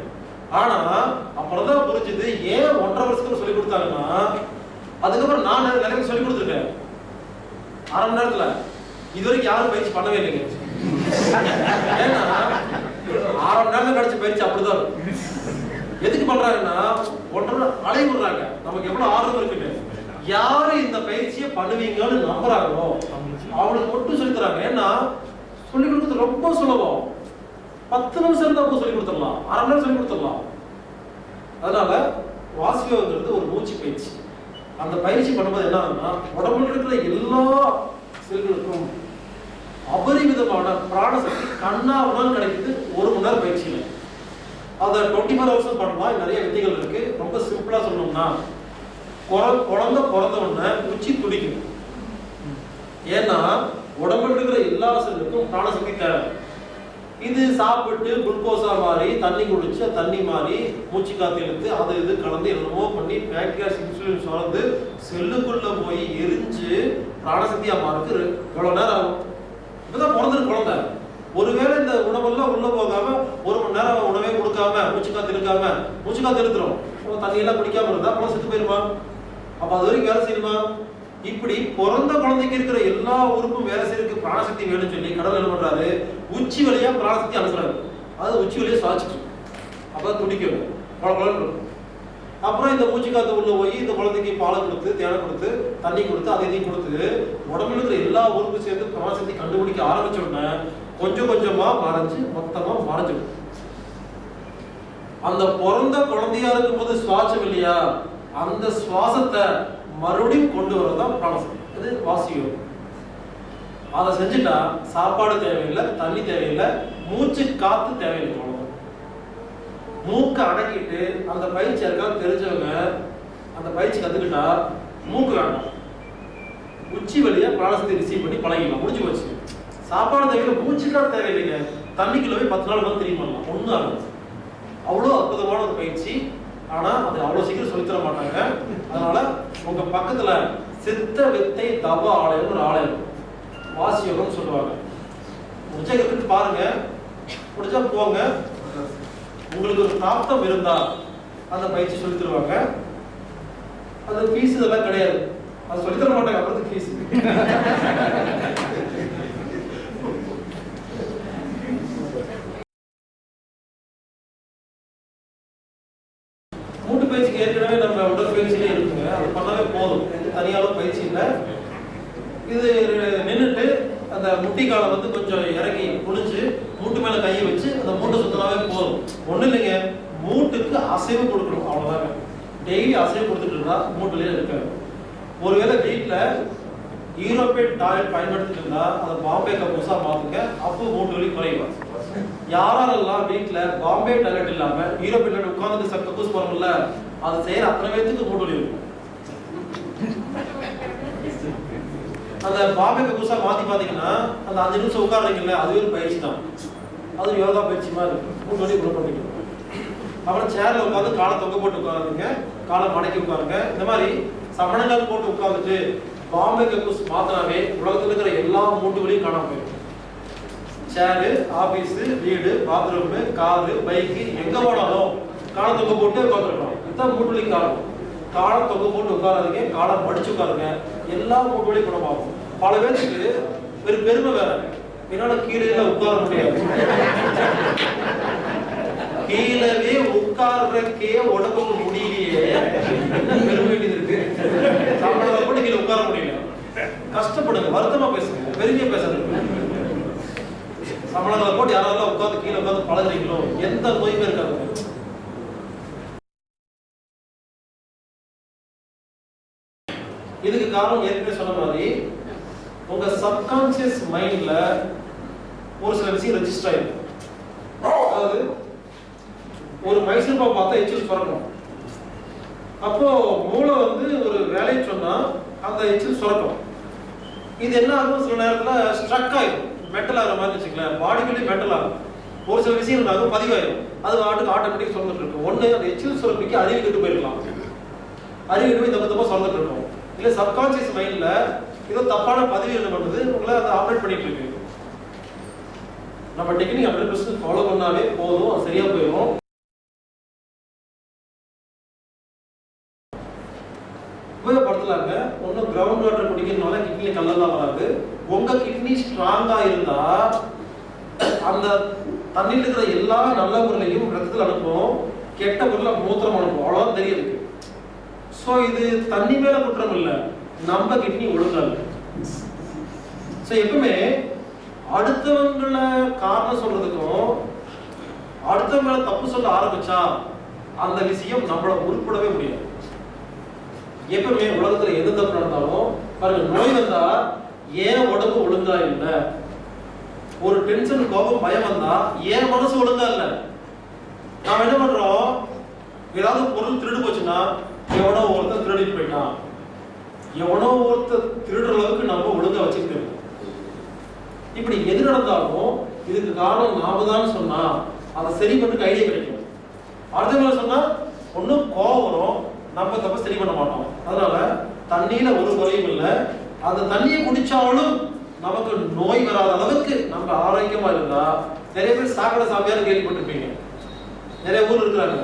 ஆனா அப்புறம்தான் புரிஞ்சுது ஏன் 1.5 வருஷத்துக்கு சொல்லி கொடுத்தாங்கன்னா, அதுக்கப்புறம் நான் நிறைய சொல்லி கொடுத்துருக்கேன் 1/2 மணி நேரத்துல. இதுவரைக்கும் யாரும் பயிற்சி பண்ணவே இல்லைங்க. ஏன்னா 1/2 மணி நேரம் கிடைச்ச பயிற்சி அப்படிதான். எதுக்கு பண்றாங்கன்னா 1.5 அலை விடுறாங்க, நமக்கு எவ்வளவு ஆர்வம் இருக்குன்னு. யாரு இந்த பயிற்சியை பண்ணுவீங்கன்னு நம்புறாங்களோ அவங்களுக்கு மட்டும் சொல்லி தராங்க. ஏன்னா சொல்லி கொடுக்கிறது ரொம்ப சுலபம். 10 நிமிஷம் இருந்தா சொல்லி கொடுத்துடலாம், 1/2 மணி நேரம் சொல்லி கொடுத்துடலாம். அதனால வாசியோகங்கிறது ஒரு மூச்சு பயிற்சி. அந்த பயிற்சி பண்ணும்போது என்ன ஆகுதுன்னா, உடம்புல இருக்கிற எல்லா செல்களுக்கும் அபரிமிதமான பிராணசக்தி கண்ணாவுடன் கிடைக்குது 1 மணி நேரம் பயிற்சியில. அதை 24 ஹவர்ஸ் பண்ணலாம். நிறைய விதிகள் இருக்கு. ரொம்ப சிம்பிளா சொல்லணும்னா, குழந்தை பிறந்த உடனே உச்சி துடிக்கும். ஏன்னா உடம்புல இருக்கிற எல்லா செல்லுக்கும் பிராணசக்தி தேவை. இது சாப்பிட்டு குளுக்கோஸா மாறி தண்ணி குடிச்சு தண்ணி மாறி மூச்சு காத்து இழுத்து அது இது கலந்து என்னமோ பண்ணி பேக்டீரியாஸ் இன்சுலின் சுரந்து செல்லுக்குள்ள போய் எரிஞ்சு பிராணசக்தியா மாறுக்கு எவ்வளவு நேரம் ஆகும்? இப்பதான் பிறந்திருக்கு குழந்தை. ஒருவேளை இந்த உணவெல்லாம் உள்ள போகாம 1 மணி நேரம் உணவே கொடுக்காம மூச்சு காத்து இழுத்துரும், தண்ணி எல்லாம் குடிக்காம இருந்தா குழந்தை செத்து போயிருமா? அப்ப அது வரைக்கும் வேலை செய்யுமா? இப்படி பிறந்த குழந்தைக்கு இருக்கிற எல்லா உறுப்பும் வேலை செய்யறதுக்கு பிராணசக்தி வேணும்னு சொல்லி கடவுள் என்ன பண்றாரு, உச்சி வழியா பிராணசக்தி அனுப்புறாரு. அது உச்சி வழியா சாச்சிட்டு அப்பதான் துடிக்கும், குழந்தை. அப்புறம் இந்த மூச்சு காத்து உள்ள போய் இந்த குழந்தைக்கு பாலை கொடுத்து தேனை கொடுத்து தண்ணி கொடுத்து அதையும் கொடுத்து உடம்புல இருக்கிற எல்லா உறுப்பு சேர்த்து பிராணசக்தி கண்டுபிடிக்க ஆரம்பிச்ச உடனே கொஞ்சம் கொஞ்சமா மறைஞ்சு மொத்தமா மறைஞ்சிடும். அந்த பிறந்த குழந்தையா இருக்கும் போது சுவாசம் இல்லையா, அந்த சுவாசத்தை மறுபடியும் கொண்டு வரதான் பிராணசக்தி. அது வாசியோகம். அதை செஞ்சுட்டா சாப்பாடு தேவையில்லை, தண்ணி தேவையில்லை, மூச்சு காத்து தேவையில்லை. மூக்க அடக்கிட்டு அந்த பயிற்சி இருக்கான்னு தெரிஞ்சவங்க அந்த பயிற்சி கத்துக்கிட்டா மூக்கு வேண்டாம், உச்சி வழியா பிராணசக்தி ரிசீவ் பண்ணி பழகிடலாம். முடிஞ்சு போச்சு. சாப்பாடு தேவையில்லை, மூச்சுக்காக தேவையில்லைங்க. தண்ணிக்குள்ள போய் 10 நாள் வந்து திரும்பி பண்ணலாம், ஒன்றும் ஆகும். அவ்வளோ அற்புதமான ஒரு பயிற்சி. ஆனா அது அவ்வளவு சீக்கிரம் சொல்லித்தர மாட்டாங்க. அதனால உங்க பக்கத்துல சித்த வித்தை தவ ஆலயம் ஒரு ஆலயம் வாசியோகம் சொல்லுவாங்க. முடிஞ்ச பாருங்க, முடிஞ்சா போங்க. உங்களுக்கு ஒரு பிராப்தம் இருந்தா அந்த பயிற்சி சொல்லி தருவாங்க. அது ஃபீஸ் இதெல்லாம் கிடையாது, அது சொல்லி தர மாட்டாங்க. அப்புறம் ஃபீஸ் மூட்டு பயிற்சிக்கு ஏற்கனவே நம்ம உடற்பயிற்சியிலே இருக்குங்க, அது பண்ணாவே போதும். தனியாலும் பயிற்சி இல்லை. இது நின்றுட்டு அந்த முட்டிக்காலை வந்து கொஞ்சம் இறங்கி குனிஞ்சு மூட்டு மேல கையை வச்சு அந்த மூட்டை சுத்தினாவே போதும். ஒண்ணும் இல்லைங்க, மூட்டுக்கு அசைவு கொடுக்கணும், அவ்வளவுதாங்க. டெய்லி அசைவு கொடுத்துட்டு இருந்தா மூட்டுலயே இருக்காது. ஒருவேளை வீட்டுல யூரோப்பியன் டாய்லெட் பயன்படுத்திட்டு இருந்தா அதை பாம்பே கக்கூஸா மாத்துங்க, அப்போ மூட்டு வலி குறையும். யாரெல்லாம் வீட்டுல பாம்பே டாய்லெட் இல்லாம யூரோப்பியன் டாய்லெட் உட்கார்ந்து கக்கூஸ் போறோம்ல, அது செய்யற அத்தனை பேத்துக்கு மூட்டு வலி இருக்கும். அந்த பாம்பே கக்கூஸா மாத்தி பாத்தீங்கன்னா அந்த 5 நிமிஷம் உட்கார்றீங்கல்ல, அதுவே ஒரு பயிற்சி தான். அது யோகா பயிற்சி மாதிரி இருக்கு. மூட்டு வலி குணம் பண்ணிக்கணும். அப்புறம் சேர்ல உட்காந்து காலை தொங்க போட்டு உட்காருங்க, காலை மடக்கி உட்காருங்க. இந்த மாதிரி சமணங்கால் போட்டு உட்காந்துட்டு பாம்பே கக்கூஸ் மாத்தினாவே உலகத்துல இருக்கிற எல்லா மூட்டு வலியும் காணாம போயிடும். சேரு, ஆபீஸ், வீடு, பாத்ரூம், காரு, பைக்கு எங்க போனாலும் காலை தொங்க போட்டு உட்காந்துருக்கணும். இதுதான் மூட்டு வலி காரணம். காலை தொங்க போட்டு உட்காராதீங்க, காலை மடிச்சு உட்காருங்க, எல்லா மூட்டு வலியும் குணமாகும். பல பேருக்கு ஒரு பெருமை வேற, என்னால கீழே உட்கார முடியாது. கீழவே உட்கார்றக்கே உடம்புக்கு முடியலையே, என்ன பெருமை வேண்டியது இருக்கு. சாப்பிட கூட கீழே உட்கார முடியாது. கஷ்டப்படுங்க, வருத்தமா பேசுங்க, பெருமையா பேசாதீங்க. சம்பளங்களை போட்டு யாராவது உட்காந்து கீழே உட்காந்து பழகுறீங்களோ எந்த நோயுமே இருக்காது. இதுக்கு காரணம் ஏற்கனவே சொன்ன மாதிரி உங்க சப்கான்சியஸ் மைண்ட்ல ஒரு சில விஷயம் ரெஜிஸ்டர் ஆயிடும். அதாவது ஒரு மைசூர் பாக்கு பார்த்தா எச்சில் சுரக்கும். அப்போ மூளை வந்து ஒரு வேலையை சொன்னா அந்த எச்சில் சுரக்கும். இது என்ன ஆகும், சில நேரத்துல ஸ்ட்ரக் ஆயிடும், மென்டல் ஆகிற மாதிரி வச்சுக்கலாம், பாடிக்குள்ளேயே மென்டல் ஆகும். ஒரு சில விஷயம் இருந்தாலும் பதிவாயிடும், அது ஆட்டோமேட்டிக் சுரந்துட்டு இருக்கும். ஒன்று அந்த எச்சில் சுரப்பிக்கு அறிவு கெட்டு போயிருக்கலாம், அறிவு கெட்டு போய் தப்பு தப்பா சுரந்துட்டு இருக்கும். இல்லை சப்கான்சியஸ் மைண்ட்ல ஏதோ தப்பான பதிவு என்ன பண்ணுது, உங்களை அதை ஆப்ரேட் பண்ணிட்டு இருக்கு. நம்ம டெக்னிக் 100% ஃபாலோ பண்ணாலே போதும், அது சரியா போயிடும். உபயோகப்படுத்தலாங்க. ஒன்றும் கிரவுண்ட் வாட்டர் குடிக்கிறதுனால கிட்னில கல்லெல்லாம் வராது. உங்க கிட்னி ஸ்ட்ராங்கா இருந்தா அந்த தண்ணியில் இருக்கிற எல்லா நல்ல பொருளையும் ரத்தத்தில் அனுப்பும், கெட்ட பொருளை மூத்திரம் அனுப்பும், அவ்வளோதான் தெரியுது. ஸோ இது தண்ணி மேல குற்றம் இல்லை, நம்ம கிட்னி ஒழுங்கா இல்லை. ஸோ எப்பவுமே அடுத்தவங்களை காரணம் சொல்றதுக்கும் அடுத்தவங்களை தப்பு சொல்ல ஆரம்பிச்சா அந்த விஷயம் நம்மள உருப்படவே முடியாது. எப்பவுமே உலகத்துல எது தப்பு நடந்தாலும் பாருங்க, நோய் வந்தா ஏன் உடம்பு ஒழுங்கா இல்லை, ஒரு டென்ஷன் கோபம் பயம் வந்தா ஏன் மனசு ஒழுங்கா இல்லை. நாம என்ன பண்றோம், ஏதாவது பொருள் திருடு போச்சுன்னா எவனோ ஒருத்தர் திருடிட்டு போயிட்டான், எவனோ ஒருத்தர் திருடுற அளவுக்கு நம்ம ஒழுங்கா வச்சுக்கிட்டு. இப்படி எது நடந்தாலும் இதுக்கு காரணம் நாம தான் சொன்னா அதை சரி பண்ணுறதுக்கு ஐடியா கிடைக்கும். அடுத்தவங்க சொன்னா ஒன்றும் கோவம் வரும், நம்ம தப்ப சரி பண்ண மாட்டோம். அதனால தண்ணியில ஒரு குறையும் இல்லை, அந்த தண்ணியை குடிச்சாலும் நமக்கு நோய் வராத அளவுக்கு நம்ம ஆரோக்கியமா இருந்தா, நிறைய பேர் சாக்கடை சாமியார் கேள்விப்பட்டிருப்பீங்க, நிறைய ஊர் இருக்கிறாங்க.